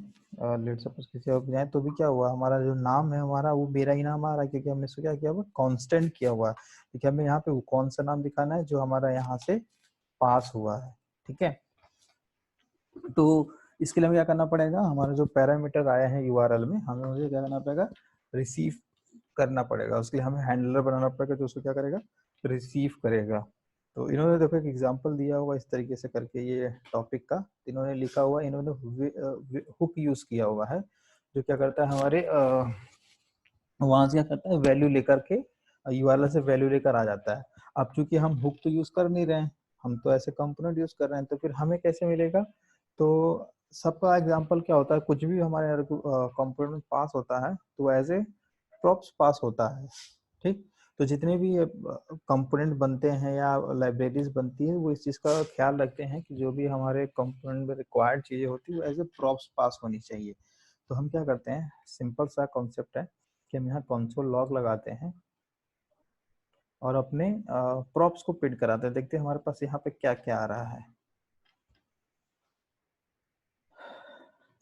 लेट सपोज किसी और पे जाए, तो भी क्या हुआ, हमारा जो नाम है हमारा वो मेरा ही नाम आ रहा है, क्योंकि हमने इसको क्या किया हुआ, कांस्टेंट किया हुआ है। क्योंकि हमें यहाँ पे वो कौन सा नाम दिखाना है जो हमारा यहाँ से पास हुआ है, ठीक है। तो इसके लिए हमें क्या करना पड़ेगा, हमारा जो पैरामीटर आया है यूआरएल में, हमें मुझे क्या करना पड़ेगा, रिसीव करना पड़ेगा। उसके लिए हमें हैंडलर बनाना पड़ेगा जो उसको क्या करेगा, रिसीव करेगा। तो इन्होंने देखो एक एग्जांपल दिया हुआ इस तरीके से करके, ये टॉपिक का इन्होंने लिखा हुआ, इन्होंने हुक यूज किया हुआ है, जो क्या करता है, हमारे वहां से क्या करता है, वैल्यू लेकर के यूआरएल से वैल्यू लेकर आ जाता है। अब चूंकि हम हुक तो यूज कर नहीं रहे हैं, हम तो ऐसे कंपोनेंट यूज कर रहे हैं, तो फिर हमें कैसे मिलेगा। तो सबका एग्जांपल क्या होता है, कुछ भी हमारे कंपोनेंट पास होता है तो एज ए प्रॉप्स पास होता है, ठीक। तो जितने भी कंपोनेंट बनते हैं या लाइब्रेरीज बनती है, वो इस चीज का ख्याल रखते हैं कि जो भी हमारे कंपोनेंट में रिक्वायर्ड चीजें होती है वो एज ए प्रॉप्स पास होनी चाहिए। तो हम क्या करते हैं, सिंपल सा कॉन्सेप्ट है कि हम यहाँ कंसोल लॉग लगाते हैं और अपने प्रॉप्स को प्रिंट कराते हैं। देखते हैं हमारे पास यहाँ पे क्या क्या आ रहा है,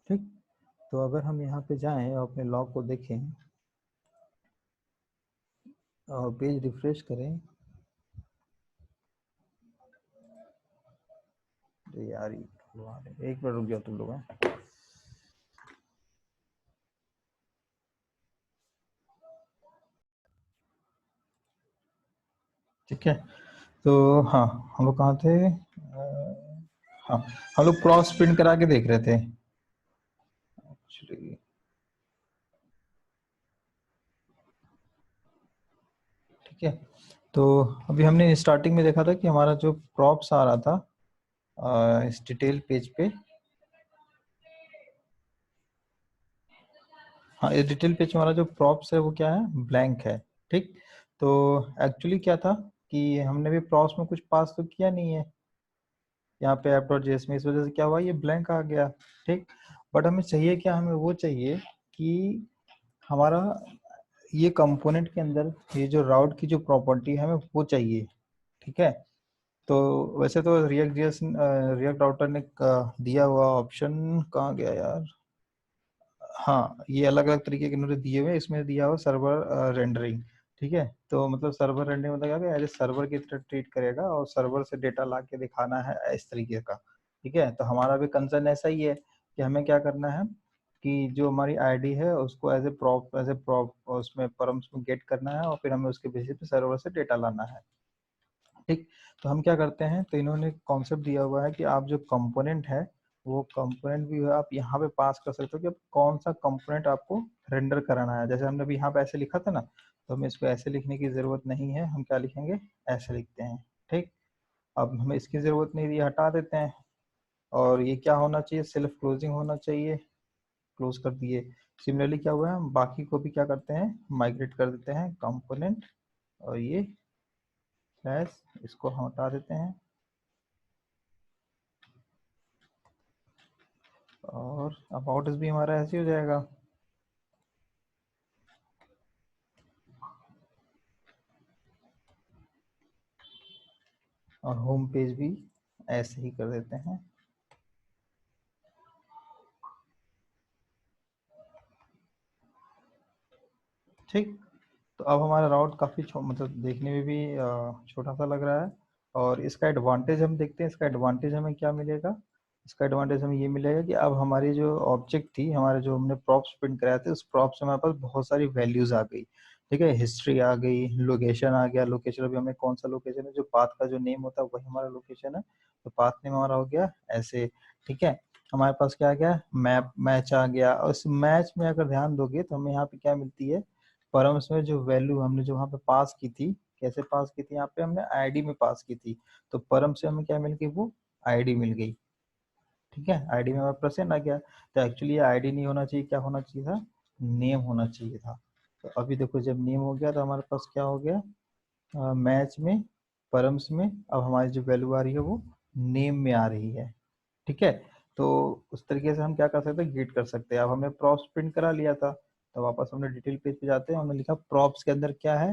ठीक। तो अगर हम यहाँ पे जाएं और अपने लॉग को देखें और पेज रिफ्रेश करें, तो यार एक मिनट रुक जाओ तुम लोग हैं। ठीक है, तो हाँ, हम लोग कहाँ थे, हाँ, हम लोग क्रॉस प्रिंट करा के देख रहे थे एक्चुअली, ठीक है। तो अभी हमने स्टार्टिंग में देखा था कि हमारा जो प्रॉप्स आ रहा था इस डिटेल पेज पे, हाँ, ये डिटेल पेज हमारा जो प्रॉप्स है वो क्या है, ब्लैंक है, ठीक। तो एक्चुअली क्या था कि हमने भी प्रॉप्स में कुछ पास तो किया नहीं है यहाँ पे app.js में, इस वजह से क्या हुआ, ये ब्लैंक आ गया। ठीक, बट हमें चाहिए क्या, हमें वो चाहिए कि हमारा ये कंपोनेंट के अंदर ये जो राउट की जो प्रॉपर्टी है हमें वो चाहिए। ठीक है, तो वैसे तो रिएक्ट राउटर ने दिया हुआ ऑप्शन कहाँ गया यार, हाँ ये अलग अलग तरीके के इन्होंने दिए हुए हैं, इसमें दिया हुआ सर्वर रेंडरिंग। ठीक है, तो मतलब सर्वर रेंडरिंग मतलब क्या है, एज ए सर्वर की तरह ट्रीट करेगा और सर्वर से डेटा ला के दिखाना है इस तरीके का। ठीक है, तो हमारा भी कंसर्न ऐसा ही है कि हमें क्या करना है कि जो हमारी आईडी है उसको एज ए प्रॉप उसमें परम्स में गेट करना है और फिर हमें उसके बेसिस पे सर्वर से डेटा लाना है। ठीक, तो हम क्या करते हैं, तो इन्होंने कॉन्सेप्ट दिया हुआ है कि आप जो कंपोनेंट है वो कंपोनेंट भी आप यहाँ पे पास कर सकते हो कि आप कौन सा कंपोनेंट आपको रेंडर कराना है। जैसे हमने अभी यहाँ पे ऐसे लिखा था ना, तो हमें इसको ऐसे लिखने की जरूरत नहीं है, हम क्या लिखेंगे, ऐसे लिखते हैं। ठीक, अब हमें इसकी जरूरत नहीं, ये हटा देते हैं। और ये क्या होना चाहिए, सेल्फ क्लोजिंग होना चाहिए, क्लोज कर दिए। सिमिलरली क्या हुआ है, हम बाकी को भी क्या करते हैं, माइग्रेट कर देते हैं कंपोनेंट, और ये स्लैश इसको हम हटा देते हैं, और अबाउट भी हमारा ऐसे हो जाएगा। और होम पेज भी ऐसे ही कर देते हैं। ठीक, तो अब हमारा राउट काफ़ी मतलब देखने में भी छोटा सा लग रहा है। और इसका एडवांटेज हम देखते हैं, इसका एडवांटेज हमें क्या मिलेगा, इसका एडवांटेज हमें ये मिलेगा कि अब हमारी जो ऑब्जेक्ट थी, हमारे जो हमने प्रॉप्स प्रिंट कराए थे, उस प्रॉप्स से हमारे पास बहुत सारी वैल्यूज आ गई। ठीक है, हिस्ट्री आ गई, लोकेशन आ गया, लोकेशन अभी हमें कौन सा लोकेशन है, जो पाथ का जो नेम होता है वही हमारा लोकेशन है, तो पाथ नेम हमारा हो गया ऐसे। ठीक है, हमारे पास क्या आ गया, मैप मैच आ गया, और इस मैच में अगर ध्यान दोगे तो हमें यहाँ पे क्या मिलती है, परम्स में जो वैल्यू हमने जो वहाँ पे पास की थी, कैसे पास की थी, यहाँ पे हमने आईडी में पास की थी, तो परम से हमें क्या मिल गई, वो आईडी मिल गई। ठीक है, आईडी में हमारा परसेंट आ गया, तो एक्चुअली ये आईडी नहीं होना चाहिए, क्या होना चाहिए था, नेम होना चाहिए था। तो अभी देखो जब नेम हो गया तो हमारे पास क्या हो गया, मैच में, परम्स में अब हमारी जो वैल्यू आ रही है वो नेम में आ रही है। ठीक है, तो उस तरीके से हम क्या कर सकते हैं, गेट कर सकते हैं। अब हमने प्रॉप्स प्रिंट करा लिया था, तो वापस हमने डिटेल पेज पे जाते हैं, हमने लिखा प्रॉप्स के अंदर क्या है,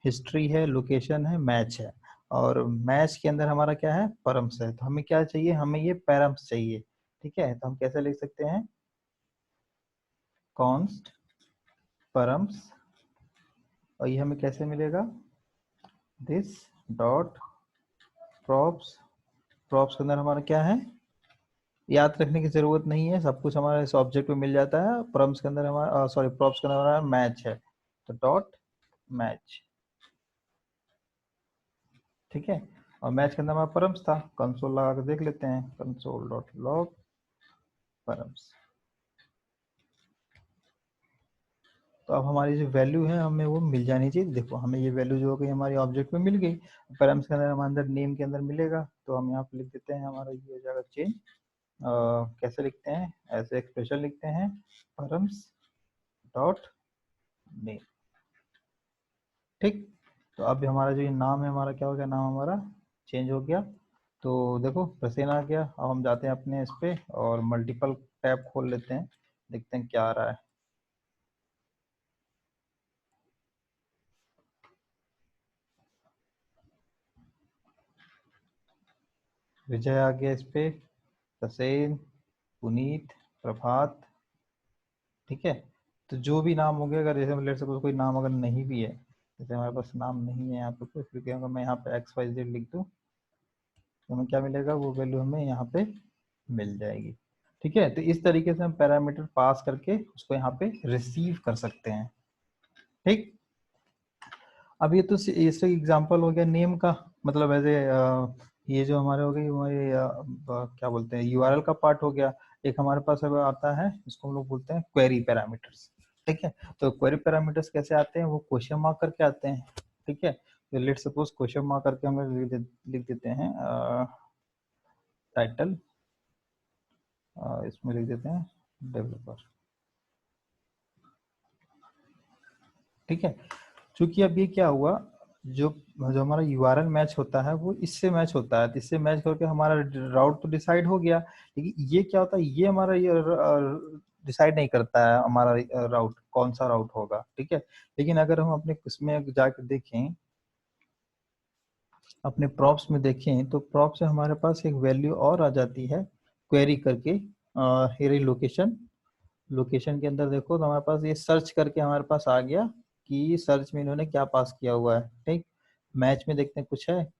हिस्ट्री है, लोकेशन है, मैच है, और मैच के अंदर हमारा क्या है, परम्स है। तो हमें क्या चाहिए, हमें ये पैरम्स चाहिए। ठीक है, तो हम कैसे लिख सकते हैं, कॉन्स्ट परम्स, और ये हमें कैसे मिलेगा, दिस डॉट प्रॉप्स। प्रॉप्स के अंदर हमारा क्या है, याद रखने की जरूरत नहीं है, सब कुछ हमारा इस ऑब्जेक्ट में मिल जाता है। परम्स के अंदर हमारा सॉरी प्रॉप्स के अंदर हमारा मैच है, तो डॉट मैच। ठीक है, और मैच के अंदर हमारा परम्स था, कंसोल लगा के देख लेते हैं, कंसोल डॉट लॉग परम्स। तो अब हमारी जो वैल्यू है हमें वो मिल जानी चाहिए। देखो हमें ये वैल्यू जो हो गई हमारी ऑब्जेक्ट में मिल गई, पैरम्स के अंदर हमारे अंदर नेम के अंदर मिलेगा, तो हम यहाँ पे लिख देते हैं, हमारा ये हो जाएगा चेंज। कैसे लिखते हैं, ऐसे एक्सप्रेशन लिखते हैं, पैरम्स डॉट नेम। ठीक, तो अब हमारा जो ये नाम है, हमारा क्या हो गया, नाम हमारा चेंज हो गया। तो देखो प्रेसेन आ गया। अब हम जाते हैं अपने इस पे और मल्टीपल टैब खोल लेते हैं, देखते हैं क्या आ रहा है। विजय आ गया इस पे, प्रसेन, पुनीत, प्रभात। ठीक है, तो जो भी नाम हो गया, अगर जैसे लेट सपोज कोई नाम अगर नहीं भी है, जैसे हमारे पास नाम नहीं है यहाँ पे कोई, फिर क्या होगा, मैं यहाँ पे एक्स वाई जेड लिख दूँ, तो हमें क्या मिलेगा, वो वैल्यू हमें यहाँ पे मिल जाएगी। ठीक है, तो इस तरीके से हम पैरामीटर पास करके उसको यहाँ पे रिसीव कर सकते हैं। ठीक, अब ये तो इससे एग्जांपल हो गया नेम का, मतलब ऐसे ये जो हमारे हो गई हमारे क्या बोलते हैं, यूआरएल का पार्ट हो गया। एक हमारे पास अब आता है, इसको हम लोग बोलते हैं क्वेरी पैरामीटर्स। ठीक है, तो क्वेरी पैरामीटर्स कैसे आते हैं, वो क्वेश्चन मार्क करके आते हैं। ठीक है, तो लेट सपोज क्वेश्चन मार्क करके हम लोग लिख देते हैं टाइटल, इसमें लिख देते हैं डेवलपर। ठीक है, क्योंकि अब ये क्या हुआ, जो जो हमारा यूआरएल मैच होता है वो इससे मैच होता है, तो इससे मैच करके हमारा राउट तो डिसाइड हो गया। लेकिन ये क्या होता है, ये हमारा ये डिसाइड नहीं करता है हमारा राउट कौन सा राउट होगा, ठीक है। लेकिन अगर हम अपने इसमें जाकर देखें, अपने प्रॉप्स में देखें, तो प्रॉप्स से हमारे पास एक वैल्यू और आ जाती है क्वेरी करके, ये रही लोकेशन। लोकेशन के अंदर देखो तो हमारे पास ये सर्च करके हमारे पास आ गया कि सर्च में इन्होंने क्या पास किया हुआ है, ठीक। मैच में देखते हैं कुछ है,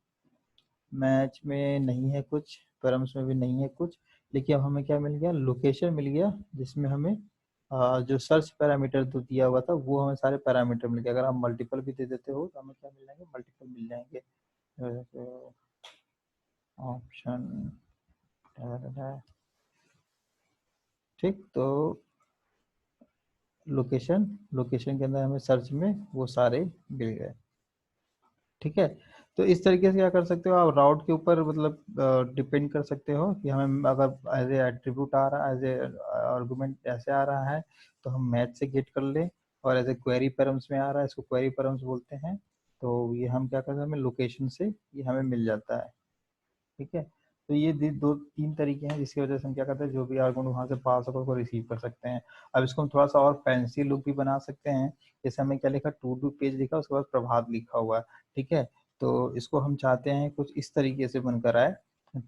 मैच में नहीं है कुछ, पैरम्स में भी नहीं है कुछ। लेकिन अब हमें क्या मिल गया, लोकेशन मिल गया, जिसमें हमें जो सर्च पैरामीटर तो दिया हुआ था वो हमें सारे पैरामीटर मिल गए। अगर आप मल्टीपल भी दे देते हो तो हमें क्या मिल जाएंगे, मल्टीपल मिल जाएंगे। ऑप्शन है, ठीक। तो लोकेशन, लोकेशन के अंदर हमें सर्च में वो सारे मिल गए, ठीक है। तो इस तरीके से क्या कर सकते हो आप, राउट के ऊपर मतलब डिपेंड कर सकते हो कि हमें अगर एज ए एट्रीब्यूट आ रहा है, एज ए आर्गुमेंट ऐसे आ रहा है, तो हम मैच से गेट कर लें। और एज ए क्वेरी पैरम्स में आ रहा है, इसको क्वेरी पैरम्स बोलते हैं, तो ये हम क्या करते हैं, हमें लोकेशन से ये हमें मिल जाता है, ठीक है। तो ये दो तीन तरीके हैं जिसकी वजह से हम क्या करते हैं, जो भी आर्गुमेंट वहां से पास होकर को रिसीव कर सकते हैं। अब इसको हम थोड़ा सा और फैंसी लुक भी बना सकते हैं। जैसे हमें क्या लिखा, टू डू पेज लिखा, उसके बाद प्रभात लिखा हुआ है, ठीक है। तो इसको हम चाहते हैं कुछ इस तरीके से बनकर आए,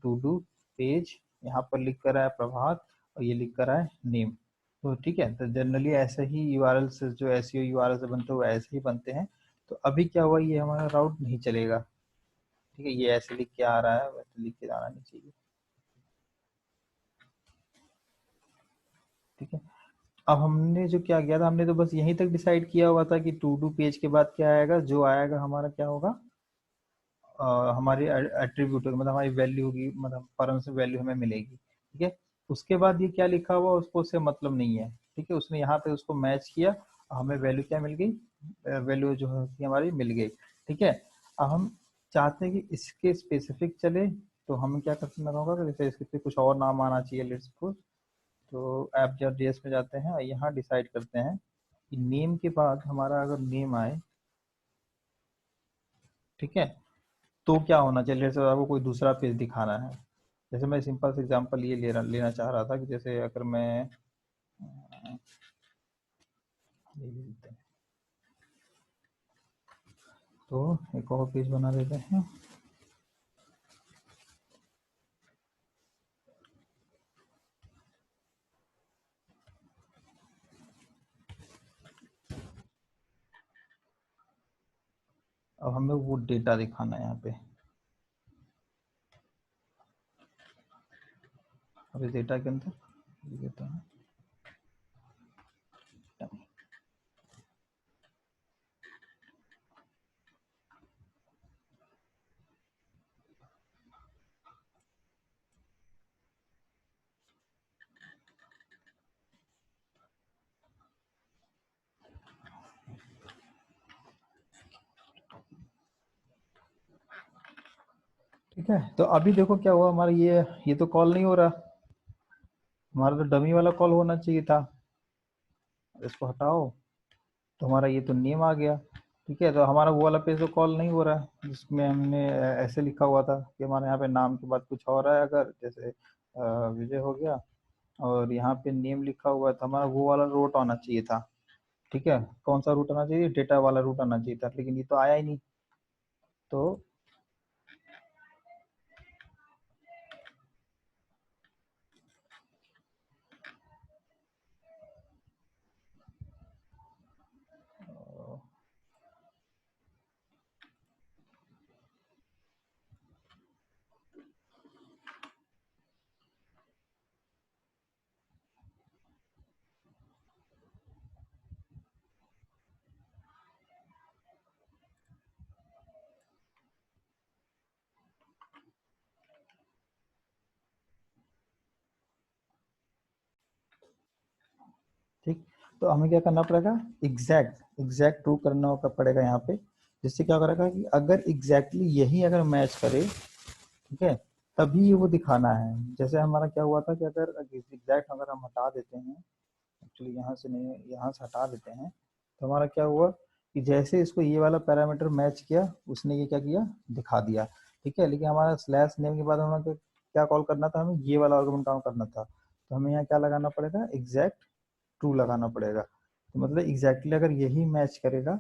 टू डू पेज, यहाँ पर लिख कर आए प्रभात, और ये लिख कर आए नेम। तो ठीक है, तो जनरली ऐसे ही यूआरएल से, जो एसईओ यूआरएल से बनते हैं वो ऐसे ही बनते हैं। तो अभी क्या हुआ, ये हमारा राउट नहीं चलेगा, ठीक है। ये ऐसे लिख के आ रहा है, वैसे लिख के आना नहीं चाहिए, ठीक है। अब हमने जो क्या किया था, हमने तो बस यहीं तक डिसाइड किया हुआ था कि टू डू पेज के बाद क्या आएगा, जो आएगा हमारा क्या होगा, हमारी एट्रीब्यूट होगी, मतलब हमारी वैल्यू होगी, मतलब फॉर्म से वैल्यू हमें मिलेगी, ठीक है। उसके बाद ये क्या लिखा हुआ उसको उससे मतलब नहीं है, ठीक है। उसने यहाँ पे उसको मैच किया, हमें वैल्यू क्या मिल गई, वैल्यू जो है हमारी मिल गई, ठीक है। अब हम चाहते हैं कि इसके स्पेसिफिक चले, तो हमें क्या करना होगा, जैसे इसके कुछ और नाम आना चाहिए, लेट्स सपोज। तो ऐप जब जेएस में जाते हैं, यहाँ डिसाइड करते हैं कि नेम के बाद हमारा अगर नेम आए, ठीक है, तो क्या होना चाहिए, जैसे आपको कोई दूसरा पेज दिखाना है। जैसे मैं सिंपल से एग्जांपल ये लेना चाह रहा था कि जैसे अगर मैं ये ले लेते हैं, तो एक और पेज बना देते हैं। अब हमें वो डेटा दिखाना है यहाँ पे। अब इस डेटा के अंदर ये देता है, ठीक है। तो अभी देखो क्या हुआ, हमारा ये तो कॉल नहीं हो रहा, हमारा तो डमी वाला कॉल होना चाहिए था। इसको हटाओ, तो हमारा ये तो नेम आ गया, ठीक है। तो हमारा वो वाला पेज तो कॉल नहीं हो रहा है, जिसमें हमने ऐसे लिखा हुआ था कि हमारे यहाँ पे नाम के बाद कुछ और है, अगर जैसे विजय हो गया, और यहाँ पे नेम लिखा हुआ है, तो हमारा वो वाला रूट आना चाहिए था, ठीक है। कौन सा रूट आना चाहिए, डेटा वाला रूट आना चाहिए था, लेकिन ये तो आया ही नहीं। तो ठीक, तो हमें क्या करना पड़ेगा, एग्जैक्ट ट्रू करना पड़ेगा यहाँ पे, जिससे क्या करेगा कि अगर एग्जैक्टली यही अगर मैच करे, ठीक है, तभी वो दिखाना है। जैसे हमारा क्या हुआ था कि अगर एग्जैक्ट अगर हम हटा देते हैं, एक्चुअली यहाँ से नहीं, यहाँ से हटा देते हैं, तो हमारा क्या हुआ, कि जैसे इसको ये वाला पैरामीटर मैच किया, उसने ये क्या किया, दिखा दिया, ठीक है। लेकिन हमारा स्लैश नेम के बाद हमें क्या कॉल करना था, हमें ये वाला आर्गुमेंट काम करना था, तो हमें यहाँ क्या लगाना पड़ेगा, एग्जैक्ट ट्रू लगाना पड़ेगा। तो मतलब एग्जैक्टली अगर यही मैच करेगा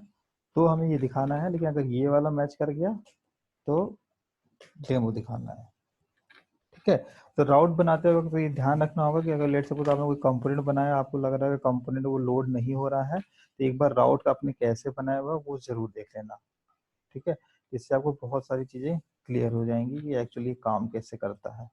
तो हमें ये दिखाना है, लेकिन अगर ये वाला मैच कर गया तो डेमो दिखाना है, ठीक है। तो राउट बनाते वक्त तो ये ध्यान रखना होगा कि अगर लेट सपोज आपने कोई कंपोनेंट बनाया, आपको लग रहा है कि कंपोनेंट वो लोड नहीं हो रहा है, तो एक बार राउट का आपने कैसे बनाया हुआ वो जरूर देख लेना, ठीक है। इससे आपको बहुत सारी चीजें क्लियर हो जाएंगी कि एक्चुअली काम कैसे करता है,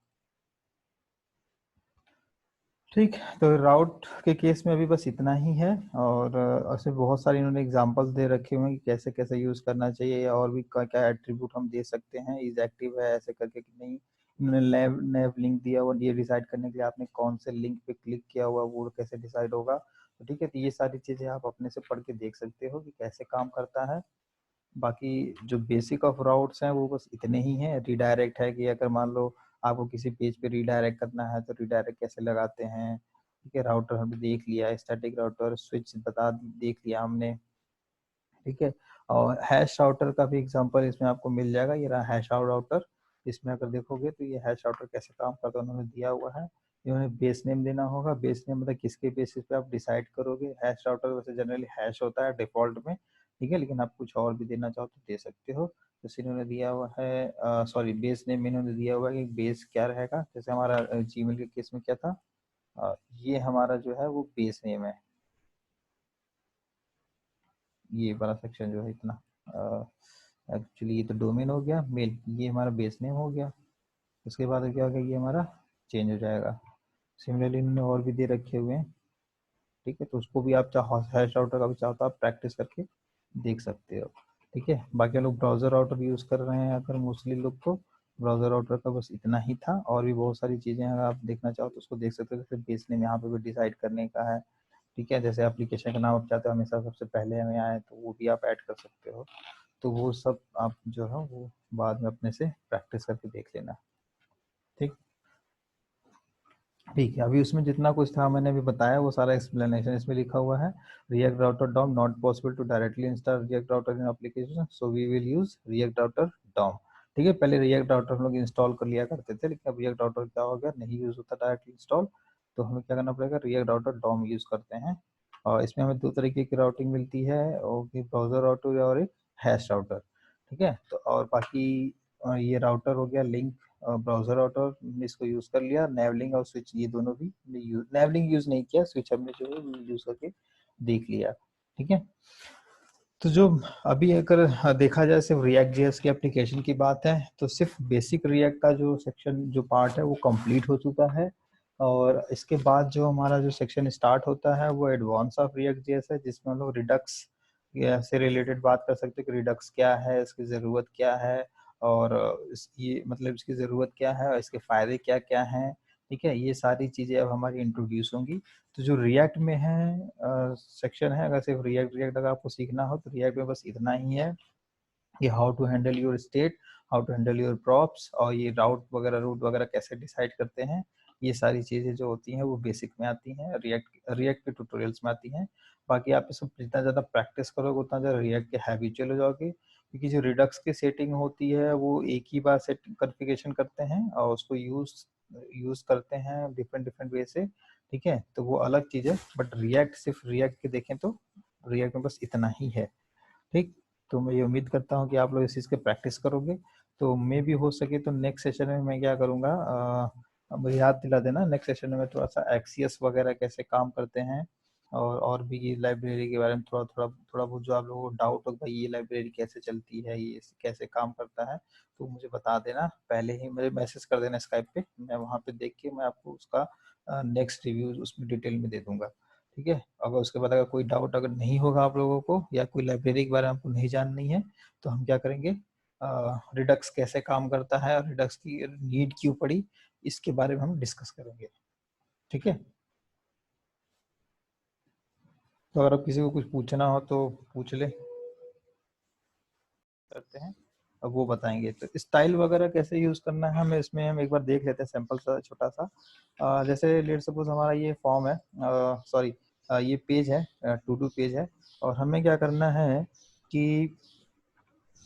ठीक। तो राउट के केस में अभी बस इतना ही है, और ऐसे बहुत सारे इन्होंने एग्जांपल्स दे रखे हुए हैं कि कैसे कैसे यूज करना चाहिए, और भी क्या क्या एट्रीब्यूट हम दे सकते हैं, इज एक्टिव है ऐसे करके कि नहीं। इन्होंने नेव नेव लिंक दिया हुआ, ये डिसाइड करने के लिए आपने कौन से लिंक पे क्लिक किया हुआ वो कैसे डिसाइड होगा, तो ठीक है। तो ये सारी चीजें आप अपने से पढ़ के देख सकते हो कि कैसे काम करता है। बाकी जो बेसिक ऑफ राउट्स हैं वो बस इतने ही हैं। रिडायरेक्ट है कि अगर मान लो आपको किसी पेज पे रिडायरेक्ट करना है तो रिडायरेक्ट कैसे लगाते हैं, ठीक है। राउटर हमने देख लिया, स्टैटिक राउटर स्विच देख लिया हमने, ठीक है। और हैश राउटर का भी एग्जांपल इसमें आपको मिल जाएगा, ये रहा हैश राउटर। इसमें अगर देखोगे तो ये हैश राउटर कैसे काम करता है उन्होंने दिया हुआ है। इन्होंने बेस नेम देना होगा, बेस नेम मतलब किसके बेसिस पे आप डिसाइड करोगे। हैश राउटर वैसे जनरली हैश होता है डिफॉल्ट में, ठीक है, लेकिन आप कुछ और भी देना चाहो तो दे सकते हो। जैसे इन्होंने दिया हुआ है, सॉरी बेस नेम इन्होंने दिया हुआ है कि बेस क्या रहेगा। जैसे हमारा जीमेल के केस में क्या था, ये हमारा जो है वो बेस नेम है, ये वाला सेक्शन जो है इतना। एक्चुअली ये तो डोमेन हो गया, मेल ये हमारा बेस नेम हो गया। उसके बाद क्या होगा, ये हमारा चेंज हो जाएगा। सिमिलरली इन्होंने और भी दे रखे हुए हैं, ठीक है। तो उसको भी आप चाहो हैश राउटर का भी चाहो तो आप प्रैक्टिस करके देख सकते हो, ठीक है। बाकी लोग ब्राउजर राउटर यूज कर रहे हैं अगर मोस्टली लोग, तो ब्राउजर राउटर का बस इतना ही था। और भी बहुत सारी चीजें अगर आप देखना चाहो तो उसको देख सकते हो, जैसे बेस नेम यहाँ पे भी डिसाइड करने का है, ठीक है। जैसे एप्लीकेशन का नाम आप चाहते हो हमेशा सबसे पहले हमें आए तो वो भी आप ऐड कर सकते हो। तो वो सब आप जो है वो बाद में अपने से प्रैक्टिस करके देख लेना, ठीक। ठीक है, अभी उसमें जितना कुछ था मैंने अभी बताया वो सारा एक्सप्लेनेशन इसमें लिखा हुआ है। React Router DOM not possible to directly install React Router in application, so we will use React Router DOM, ठीक है। पहले रिएक्ट राउटर हम लोग इंस्टॉल कर लिया करते थे, लेकिन अब रिएक्ट राउटर क्या हो गया, नहीं यूज होता डायरेक्टली इंस्टॉल, तो हमें क्या करना पड़ेगा, रिएक्ट राउटर डॉम यूज करते हैं। और इसमें हमें दो तरीके की राउटिंग मिलती है, और ब्राउजर राउटर और एक हैश राउटर, ठीक है। तो और बाकी ये राउटर हो गया लिंक, ब्राउजर राउटर इसको यूज कर लिया। नेवलिंग और स्विच ये दोनों भी नेवलिंग यूज नहीं किया, स्विच हमने जो है यूज करके देख लिया, ठीक है। तो जो अभी अगर देखा जाए सिर्फ रिएक्ट जेएस की एप्लीकेशन की बात है, तो सिर्फ बेसिक रिएक्ट का जो सेक्शन जो पार्ट है वो कंप्लीट हो चुका है। और इसके बाद जो हमारा जो सेक्शन स्टार्ट होता है वो एडवांस ऑफ रिएक्ट जेएस है, जिसमें हम लोग रिडक्स से रिलेटेड बात कर सकते हैं कि रिडक्स क्या है, इसकी ज़रूरत क्या है, और इसकी मतलब इसकी ज़रूरत क्या है और इसके फ़ायदे क्या क्या हैं, ठीक है। ये सारी चीज़ें अब हमारी इंट्रोड्यूस होंगी। तो जो रिएक्ट में है सेक्शन है, अगर सिर्फ रिएक्ट रिएक्ट अगर आपको सीखना हो तो रिएक्ट में बस इतना ही है कि how to handle your state, how to handle your props, और ये रूट वगैरह कैसे डिसाइड करते हैं, ये सारी चीज़ें जो होती हैं वो बेसिक में आती हैं, रिएक्ट रिएक्ट के ट्यूटोरियल्स में आती हैं। बाकी आप इसको जितना ज़्यादा प्रैक्टिस करोगे उतना ज़्यादा रिएक्ट के हैबिचुअल हो जाओगे, क्योंकि जो रिडक्स की सेटिंग होती है वो एक ही बार सेट कॉन्फ़िगरेशन करते हैं और उसको यूज़ करते हैं डिफरेंट डिफरेंट वे से, ठीक है। तो वो अलग चीज़ है, बट रिएक्ट सिर्फ रिएक्ट के देखें तो रिएक्ट में बस इतना ही है, ठीक। तो मैं ये उम्मीद करता हूँ कि आप लोग इस चीज़ के प्रैक्टिस करोगे। तो मे भी हो सके तो नेक्स्ट सेशन में मैं क्या करूँगा, मुझे याद दिला देना, नेक्स्ट सेशन में मैं थोड़ा सा एक्सियस वगैरह कैसे काम करते हैं, और भी ये लाइब्रेरी के बारे में थोड़ा बहुत जो आप लोगों को डाउट हो भाई ये लाइब्रेरी कैसे चलती है, ये कैसे काम करता है, तो मुझे बता देना, पहले ही मुझे मैसेज कर देना स्काइप पे, मैं वहाँ पे देख के मैं आपको उसका नेक्स्ट रिव्यू उसमें डिटेल में दे दूंगा, ठीक है। अगर उसके बाद अगर कोई डाउट अगर नहीं होगा आप लोगों को, या कोई लाइब्रेरी के बारे में आपको नहीं जाननी है, तो हम क्या करेंगे, रिडक्स कैसे काम करता है और रिडक्स की नीड क्यों पड़ी, इसके बारे में हम डिस्कस करेंगे, ठीक है। तो अगर आप किसी को कुछ पूछना हो तो पूछ ले करते हैं, अब वो बताएंगे। तो स्टाइल वगैरह कैसे यूज करना है हमें, इसमें हम एक बार देख लेते हैं सैंपल सा छोटा सा। जैसे लेट सपोज हमारा ये फॉर्म है, सॉरी ये पेज है, टू डू पेज है, और हमें क्या करना है कि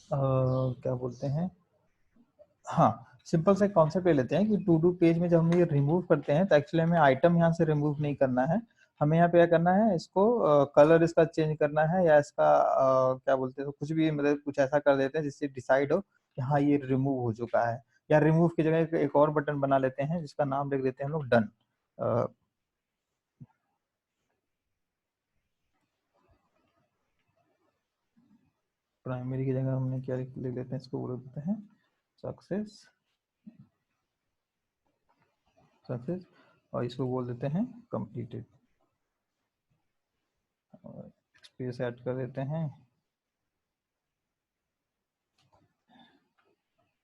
क्या बोलते हैं, हाँ सिंपल से कॉन्सेप्ट ले लेते हैं कि टू डू पेज में जब हम ये रिमूव करते हैं तो एक्चुअली हमें आइटम यहाँ से रिमूव नहीं करना है, हमें यहाँ पे क्या करना है, इसको कलर इसका चेंज करना है या इसका क्या बोलते हैं, तो कुछ भी मतलब कुछ ऐसा कर देते हैं जिससे डिसाइड हो कि हाँ ये रिमूव हो चुका है, या रिमूव की जगह एक और बटन बना लेते हैं जिसका नाम लिख देते हैं हम लोग डन। प्राइमरी की जगह हमने क्या लिख लेते हैं, इसको बोल देते हैं सक्सेस, सक्सेस, और इसको बोल देते हैं कंप्लीटेड, स्पेस ऐड कर देते हैं,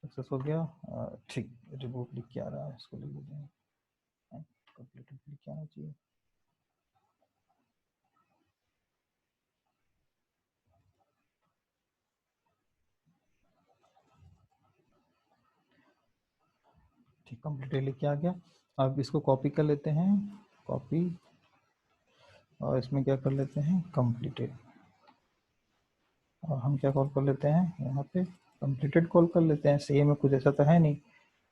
सक्सेस हो गया। ठीक, रिमूव लिख के आ रहा है, इसको लिख देते हैं कंप्लीटेड लिख के आना चाहिए। ठीक, कंप्लीटेड लिख के आ गया। अब इसको कॉपी कर लेते हैं, कॉपी, और इसमें क्या कर लेते हैं कंप्लीटेड, और हम क्या कॉल कर लेते हैं यहाँ पे कंप्लीटेड कॉल कर लेते हैं, सेम है, कुछ ऐसा तो है नहीं,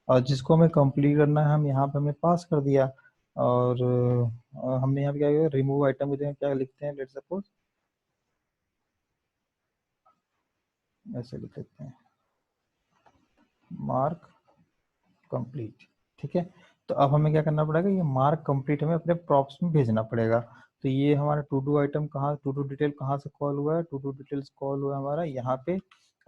और जिसको हमें कंप्लीट करना है हम यहाँ पे हमें पास कर दिया, और हमने यहाँ पे क्या किया, रिमूव आइटम की जगह क्या लिखते हैं, लेट सपोज ऐसे लिख लेते हैं मार्क कंप्लीट। ठीक है, तो अब हमें क्या करना पड़ेगा, ये मार्क कंप्लीट हमें अपने प्रॉप्स में भेजना पड़ेगा। तो ये हमारा टू डू आइटम कहाँ, टू डू डिटेल कहाँ से कॉल हुआ है, टू डू डिटेल्स कॉल हुआ है हमारा यहाँ पे,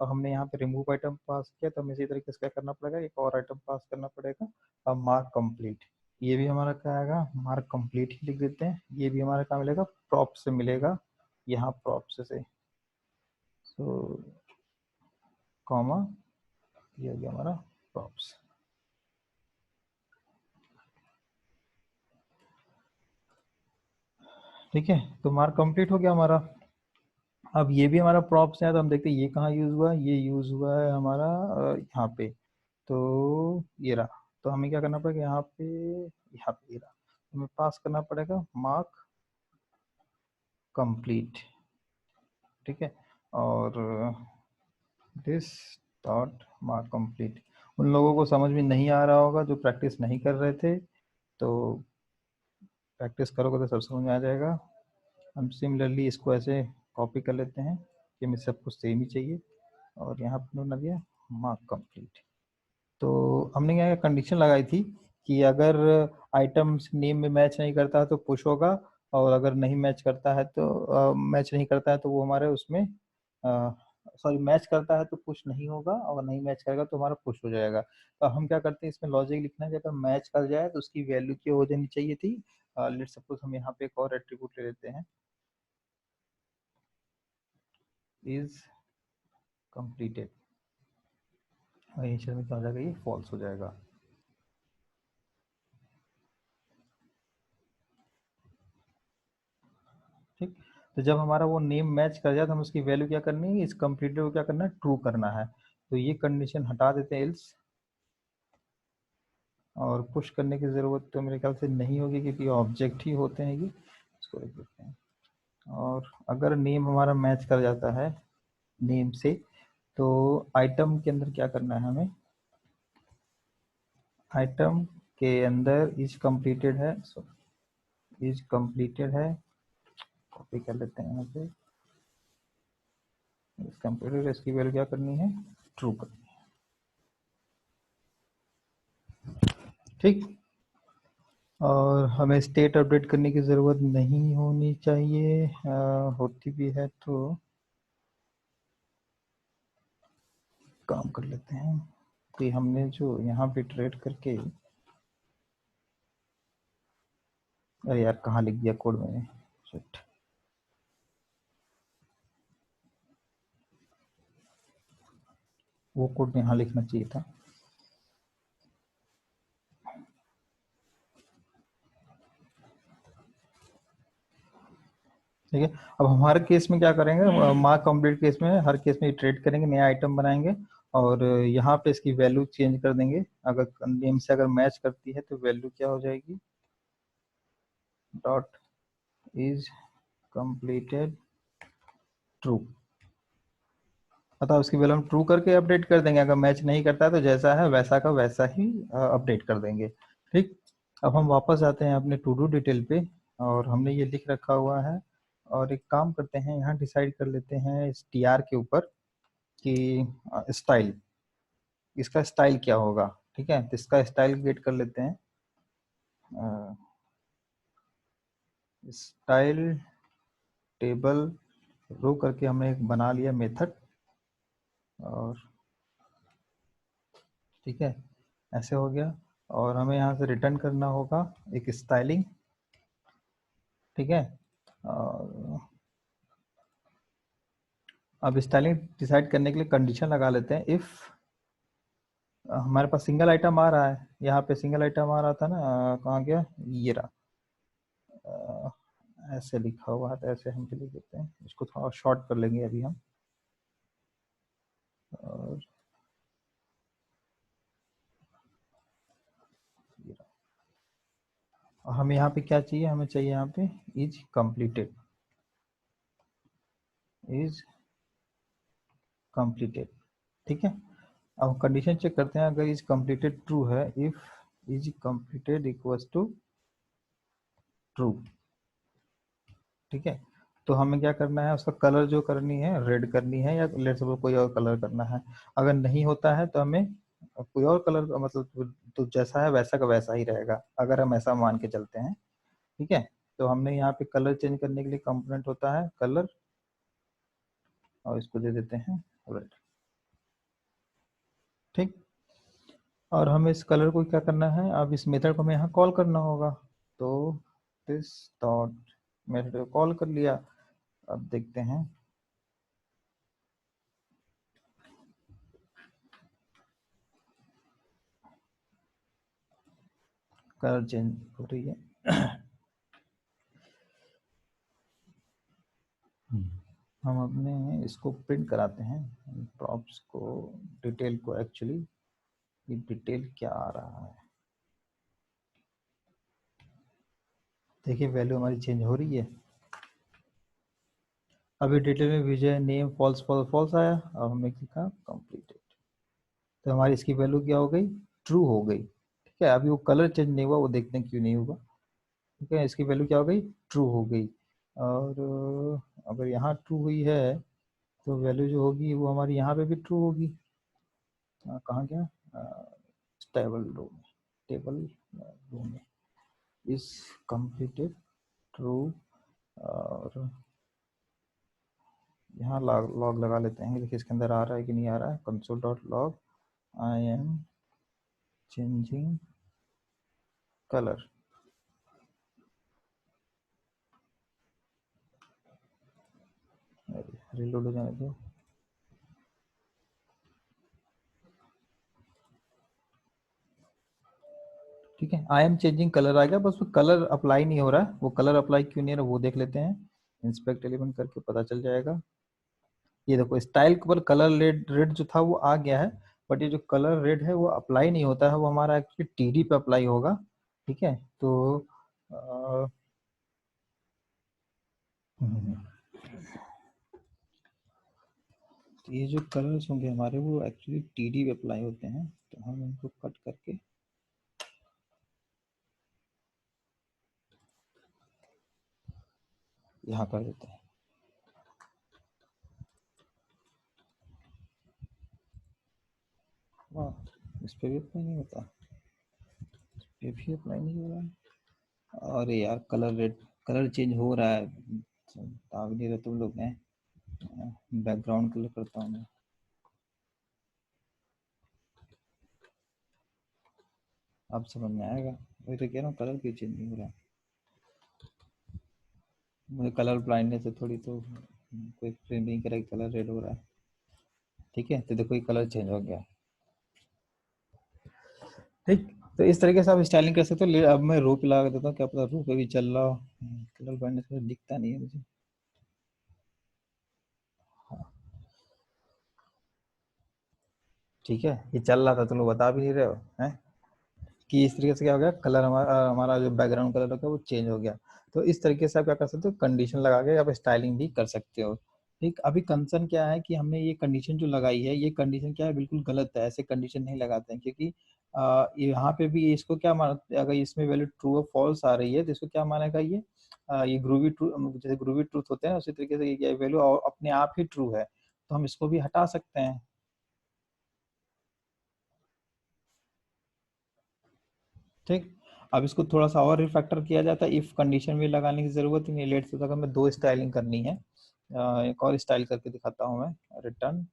और हमने यहाँ पे रिमूव आइटम पास किया, तो हमें इसी तरीके से क्या करना पड़ेगा, एक और आइटम पास करना पड़ेगा, अब मार्क कंप्लीट, ये भी हमारा क्या आएगा, मार्क कंप्लीट ही लिख देते हैं, ये भी हमारा क्या मिलेगा, प्रॉप से मिलेगा, यहाँ प्रॉप से सो कॉमा, ये हो गया हमारा प्रॉप्स। ठीक है, तो मार्क कंप्लीट हो गया हमारा। अब ये भी हमारा प्रॉप्स है, तो हम देखते हैं ये कहाँ यूज हुआ है, ये यूज हुआ है हमारा यहाँ पे, तो ये रहा, तो हमें क्या करना पड़ेगा यहाँ पे ये रहा, हमें पास करना पड़ेगा मार्क कंप्लीट। ठीक है, और दिस डॉट मार्क कंप्लीट, उन लोगों को समझ में नहीं आ रहा होगा जो प्रैक्टिस नहीं कर रहे थे, तो प्रैक्टिस करोगे तो सब समझ में आ जाएगा। हम सिमिलरली इसको ऐसे कॉपी कर लेते हैं कि हमें सब कुछ सेम ही चाहिए, और यहाँ पर बना दिया मार्क कंप्लीट। तो हमने क्या कंडीशन लगाई थी कि अगर आइटम्स नेम में मैच नहीं करता है तो पुश होगा, और अगर नहीं मैच करता है तो मैच नहीं करता है तो वो हमारे उसमें सॉरी मैच करता है तो पुश नहीं होगा, और नहीं मैच करेगा तो हमारा पुश हो जाएगा। तो हम क्या करते हैं, इसमें लॉजिक लिखना है कि अगर मैच कर जाए तो उसकी वैल्यू क्या हो जानी चाहिए थी, लेट सपोज हम यहाँ पे एक और एट्रीब्यूट ले लेते हैं, इज कंप्लीटेड, और इनिशियल में क्या हो जाएगा, ये फॉल्स हो जाएगा। ठीक, तो जब हमारा वो नेम मैच कर जाए तो हम उसकी वैल्यू क्या करनी है, इस कंप्लीटेड को क्या करना है, ट्रू करना है, तो ये कंडीशन हटा देते हैं एल्स, और पुश करने की ज़रूरत तो मेरे ख्याल से नहीं होगी क्योंकि ऑब्जेक्ट ही होते हैं ये, इसको लिख देते हैं। और अगर नेम हमारा मैच कर जाता है नेम से, तो आइटम के अंदर क्या करना है हमें, आइटम के अंदर इज कंप्लीटेड है, इज कंप्लीटेड है, कॉपी कर लेते हैं यहाँ पे, इज कंप्लीटेड, इसकी वैल्यू क्या करनी है, ट्रू करनी है। ठीक, और हमें स्टेट अपडेट करने की ज़रूरत नहीं होनी चाहिए, होती भी है तो काम कर लेते हैं कि हमने जो यहाँ पे ट्रेड करके, अरे यार कहाँ लिख दिया कोड मैंने, शिट, वो कोड यहाँ लिखना चाहिए था। ठीक है, अब हमारे केस में क्या करेंगे, मार्क कंप्लीट केस में हर केस में ट्रेड करेंगे, नया आइटम बनाएंगे, और यहाँ पे इसकी वैल्यू चेंज कर देंगे, अगर नेम से अगर मैच करती है तो वैल्यू क्या हो जाएगी, डॉट इज कंप्लीटेड ट्रू। मतलब उसकी वैल्यू हम ट्रू करके अपडेट कर देंगे, अगर मैच नहीं करता है तो जैसा है वैसा का वैसा ही अपडेट कर देंगे। ठीक, अब हम वापस आते हैं अपने टू डू डिटेल पे, और हमने ये लिख रखा हुआ है, और एक काम करते हैं यहाँ डिसाइड कर लेते हैं इस टी आर के ऊपर कि स्टाइल, इसका स्टाइल क्या होगा। ठीक है, तो इसका स्टाइल गेट कर लेते हैं, स्टाइल टेबल रो करके हमने एक बना लिया मेथड, और ठीक है ऐसे हो गया। और हमें यहाँ से रिटर्न करना होगा एक स्टाइलिंग। ठीक है, और अब स्टाइलिंग डिसाइड करने के लिए कंडीशन लगा लेते हैं, इफ हमारे पास सिंगल आइटम आ रहा है, यहाँ पे सिंगल आइटम आ रहा था ना, कहाँ गया ये रहा, ऐसे लिखा हुआ है तो ऐसे हम भी लिख देते हैं, इसको थोड़ा शॉर्ट कर लेंगे अभी हम, और हमें यहाँ पे क्या चाहिए, हमें चाहिए यहाँ पे इज कंप्लीटेड, इज कंप्लीटेड। ठीक है, अब कंडीशन चेक करते हैं, अगर इज कंप्लीटेड ट्रू है, if is completed equals to true. ठीक है, तो हमें क्या करना है, उसका कलर जो करनी है रेड करनी है, या लेट्स सपोज कोई और कलर करना है। अगर नहीं होता है तो हमें कोई और कलर, मतलब तो जैसा है वैसा का वैसा ही रहेगा, अगर हम ऐसा मान के चलते हैं। ठीक है, तो हमने यहाँ पे कलर चेंज करने के लिए कंपोनेंट होता है कलर, और इसको दे देते हैं रेड। ठीक, और हमें इस कलर को क्या करना है, अब इस मेथड को हमें यहाँ कॉल करना होगा, तो दिस डॉट मेथड को कॉल कर लिया। अब देखते हैं कलर चेंज हो रही है। हम अपने इसको प्रिंट कराते हैं प्रॉप्स को, डिटेल को, एक्चुअली ये डिटेल क्या आ रहा है, देखिए वैल्यू हमारी चेंज हो रही है। अभी डिटेल में विजय नेम फॉल्स फॉल्स फॉल्स आया, अब हमने लिखा कंप्लीटेड, तो हमारी इसकी वैल्यू क्या हो गई, ट्रू हो गई। ठीक है, अभी वो कलर चेंज नहीं हुआ, वो देखते हैं क्यों नहीं हुआ। ठीक है, इसकी वैल्यू क्या हो गई, ट्रू हो गई। और अगर यहाँ ट्रू हुई है तो वैल्यू जो होगी वो हमारी यहाँ पे भी ट्रू होगी। कहाँ गया, टेबल रो में, टेबल रो में इज कंप्लीटेड ट्रू। और यहाँ लॉग लॉग लगा लेते हैं, देखिए इसके अंदर आ रहा है कि नहीं आ रहा है, console dot log I am changing colour. Reload हो जाने दो। ठीक है, आई एम चेंजिंग कलर आ गया, बस वो कलर अप्लाई नहीं हो रहा है, वो कलर अप्लाई क्यों नहीं हो रहा वो देख लेते हैं, इंस्पेक्ट एलिमेंट करके पता चल जाएगा। ये देखो स्टाइल के ऊपर कलर रेड रेड जो था वो आ गया है, बट ये जो कलर रेड है वो अप्लाई नहीं होता है, वो हमारा एक्चुअली टीडी पे अप्लाई होगा। ठीक है, तो तो ये जो कलर्स होंगे हमारे वो एक्चुअली टीडी पे अप्लाई होते हैं, तो हम इनको कट करके यहाँ कर देते हैं। वाह, इस पे भी अप्लाई नहीं होता, इस पे भी अप्लाई नहीं हो रहा है। अरे यार कलर रेड, कलर चेंज हो रहा है, बता भी नहीं रहे तुम लोग हैं। बैकग्राउंड कलर करता हूँ मैं, अब समझ में आएगा। वही तो कह रहा हूँ, कलर क्यों चेंज नहीं हो रहा। मुझे कलर ब्लाइंडनेस से थोड़ी तो कोई फ्रेम नहीं करेगा, कलर रेड हो रहा है। ठीक है, तो देखो ये कलर चेंज हो गया। ठीक, तो इस तरीके से आप स्टाइलिंग कर सकते हो। अब मैं रो पे लगा देता हूँ, क्या पता रो पे भी चल रहा हो, कलर ब्लाइंडनेस में दिखता नहीं है मुझे। ठीक है, ये चल रहा था, तुम लोग बता भी नहीं रहे हो हैं, कि इस तरीके से क्या हो गया, कलर हमारा हमारा जो बैकग्राउंड कलर होगा वो चेंज हो गया। तो इस तरीके से आप क्या कर सकते हो, कंडीशन लगा के आप स्टाइलिंग भी कर सकते हो। ठीक, अभी कंसर्न क्या है कि हमने ये कंडीशन जो लगाई है, ये कंडीशन क्या है, बिल्कुल गलत है, ऐसे कंडीशन नहीं लगाते हैं, क्योंकि यहाँ पे भी इसको क्या मान, अगर इसमें वैल्यू ट्रू और फॉल्स आ रही है तो इसको क्या मानेगा ये ग्रूवी ट्रू, जैसे ग्रूवी ट्रूथ होते हैं उसी तरीके से ये वैल्यू अपने आप ही ट्रू है, तो हम इसको भी हटा सकते हैं। ठीक, अब इसको थोड़ा सा और रिफैक्टर किया जाता है, इफ कंडीशन भी लगाने की जरूरत ही नहीं। लेट से अगर मैं दो स्टाइलिंग करनी है, एक और स्टाइल करके दिखाता हूँ मैं, रिटर्न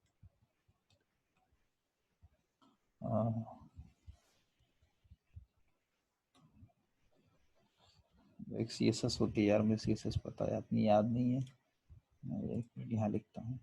एक सी एस एस होती है यार, मुझे सी एस एस पता है, अपनी याद नहीं है, मैं एक मिनट यहाँ लिखता हूँ।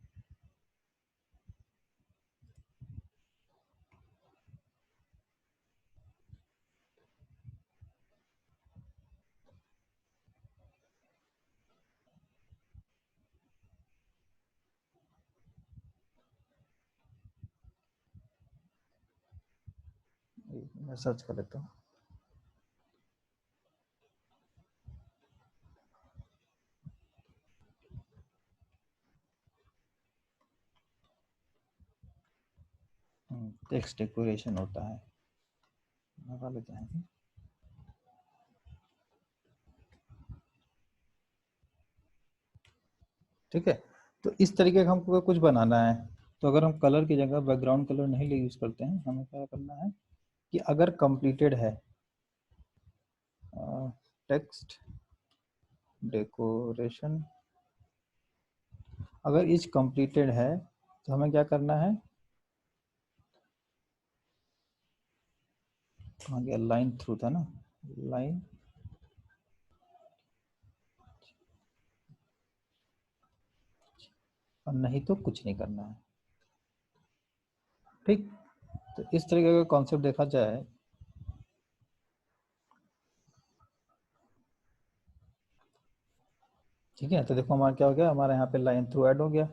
मैं सर्च कर लेता हूँ। टेक्स्ट डेकोरेशन होता है, लगा लेते हैं। ठीक है, तो इस तरीके का हमको कुछ बनाना है, तो अगर हम कलर की जगह बैकग्राउंड कलर नहीं यूज करते हैं, हमें क्या करना है कि अगर कंप्लीटेड है टेक्स्ट डेकोरेशन, अगर इज कंप्लीटेड है तो हमें क्या करना है, कहाँ गया, लाइन थ्रू था ना, लाइन, और नहीं तो कुछ नहीं करना है। ठीक, तो इस तरीके का कॉन्सेप्ट देखा जाए, ठीक है, तो देखो हमारा क्या हो गया, हमारे यहाँ पे लाइन थ्रू ऐड हो गया,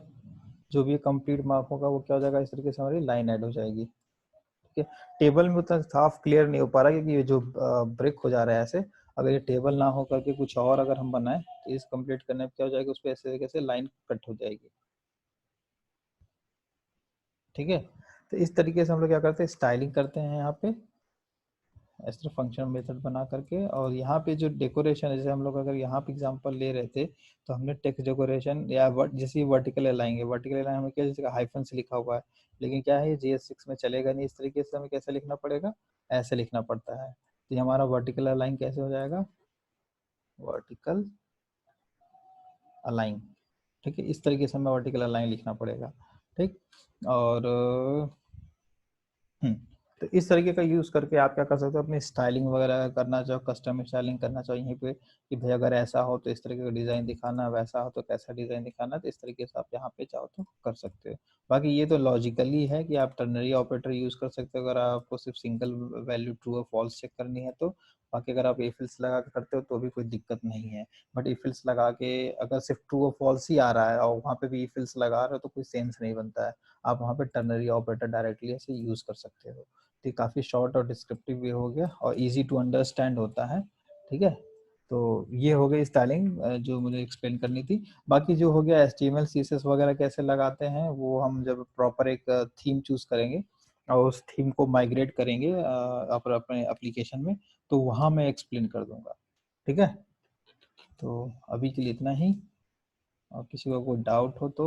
जो भी कंप्लीट मार्क होगा वो क्या हो जाएगा, इस तरीके से हमारी लाइन ऐड हो जाएगी। ठीक है, टेबल में उतना साफ क्लियर नहीं हो पा रहा क्योंकि ये जो ब्रेक हो जा रहा है ऐसे, अगर ये टेबल ना हो करके कुछ और अगर हम बनाए तो इस कंप्लीट करने पे क्या हो जाएगा, उस पर ऐसे तरीके से लाइन कट हो जाएगी। ठीक है, तो इस तरीके से हम लोग क्या करते हैं, स्टाइलिंग करते हैं यहाँ पे, इस तरह फंक्शन मेथड बना करके, और यहाँ पे जो डेकोरेशन है, जैसे हम लोग अगर यहाँ पे एग्जांपल ले रहे थे तो हमने टेक्स्ट डेकोरेशन या जैसे वर्टिकल लाएंगे, वर्टिकल लाइन हमें क्या, जैसे हाइफन से लिखा हुआ है, लेकिन क्या है ये JS6 में चलेगा नहीं, इस तरीके से हमें कैसे लिखना पड़ेगा, ऐसे लिखना पड़ता है, तो ये हमारा वर्टिकल लाइन कैसे हो जाएगा, वर्टिकल अलाइन। ठीक है, इस तरीके से हमें वर्टिकल अलाइन लिखना पड़ेगा। ठीक, और हम्म, तो इस तरीके का यूज करके आप क्या कर सकते हो, अपनी स्टाइलिंग वगैरह करना चाहो, कस्टम स्टाइलिंग करना चाहो यहीं पे, कि भाई अगर ऐसा हो तो इस तरीके का डिजाइन दिखाना, वैसा हो तो कैसा डिजाइन दिखाना, तो इस तरीके से आप यहाँ पे चाहो तो कर सकते हो। बाकी ये तो लॉजिकली है कि आप टर्नरी ऑपरेटर यूज कर सकते हो अगर आपको सिर्फ सिंगल वैल्यू ट्रू और फॉल्स चेक करनी है तो। बाकी अगर आप इफिल्स लगा के करते हो तो भी कोई दिक्कत नहीं है, बट इफिल्स लगा के अगर सिर्फ ट्रू और फॉल्स ही आ रहा है और वहाँ पे भी इफिल्स लगा रहे हो तो कोई सेंस नहीं बनता है। आप वहाँ पे टर्नरी ऑपरेटर डायरेक्टली ऐसे यूज कर सकते हो। तो काफ़ी शॉर्ट और डिस्क्रिप्टिव भी हो गया और इजी टू अंडरस्टैंड होता है। ठीक है, तो ये हो गई स्टाइलिंग जो मुझे एक्सप्लेन करनी थी। बाकी जो हो गया HTML CSS वगैरह कैसे लगाते हैं वो हम जब प्रॉपर एक थीम चूज करेंगे और उस थीम को माइग्रेट करेंगे अपने एप्लीकेशन में, तो वहाँ मैं एक्सप्लेन कर दूंगा। ठीक है, तो अभी के लिए इतना ही, और किसी को कोई डाउट हो तो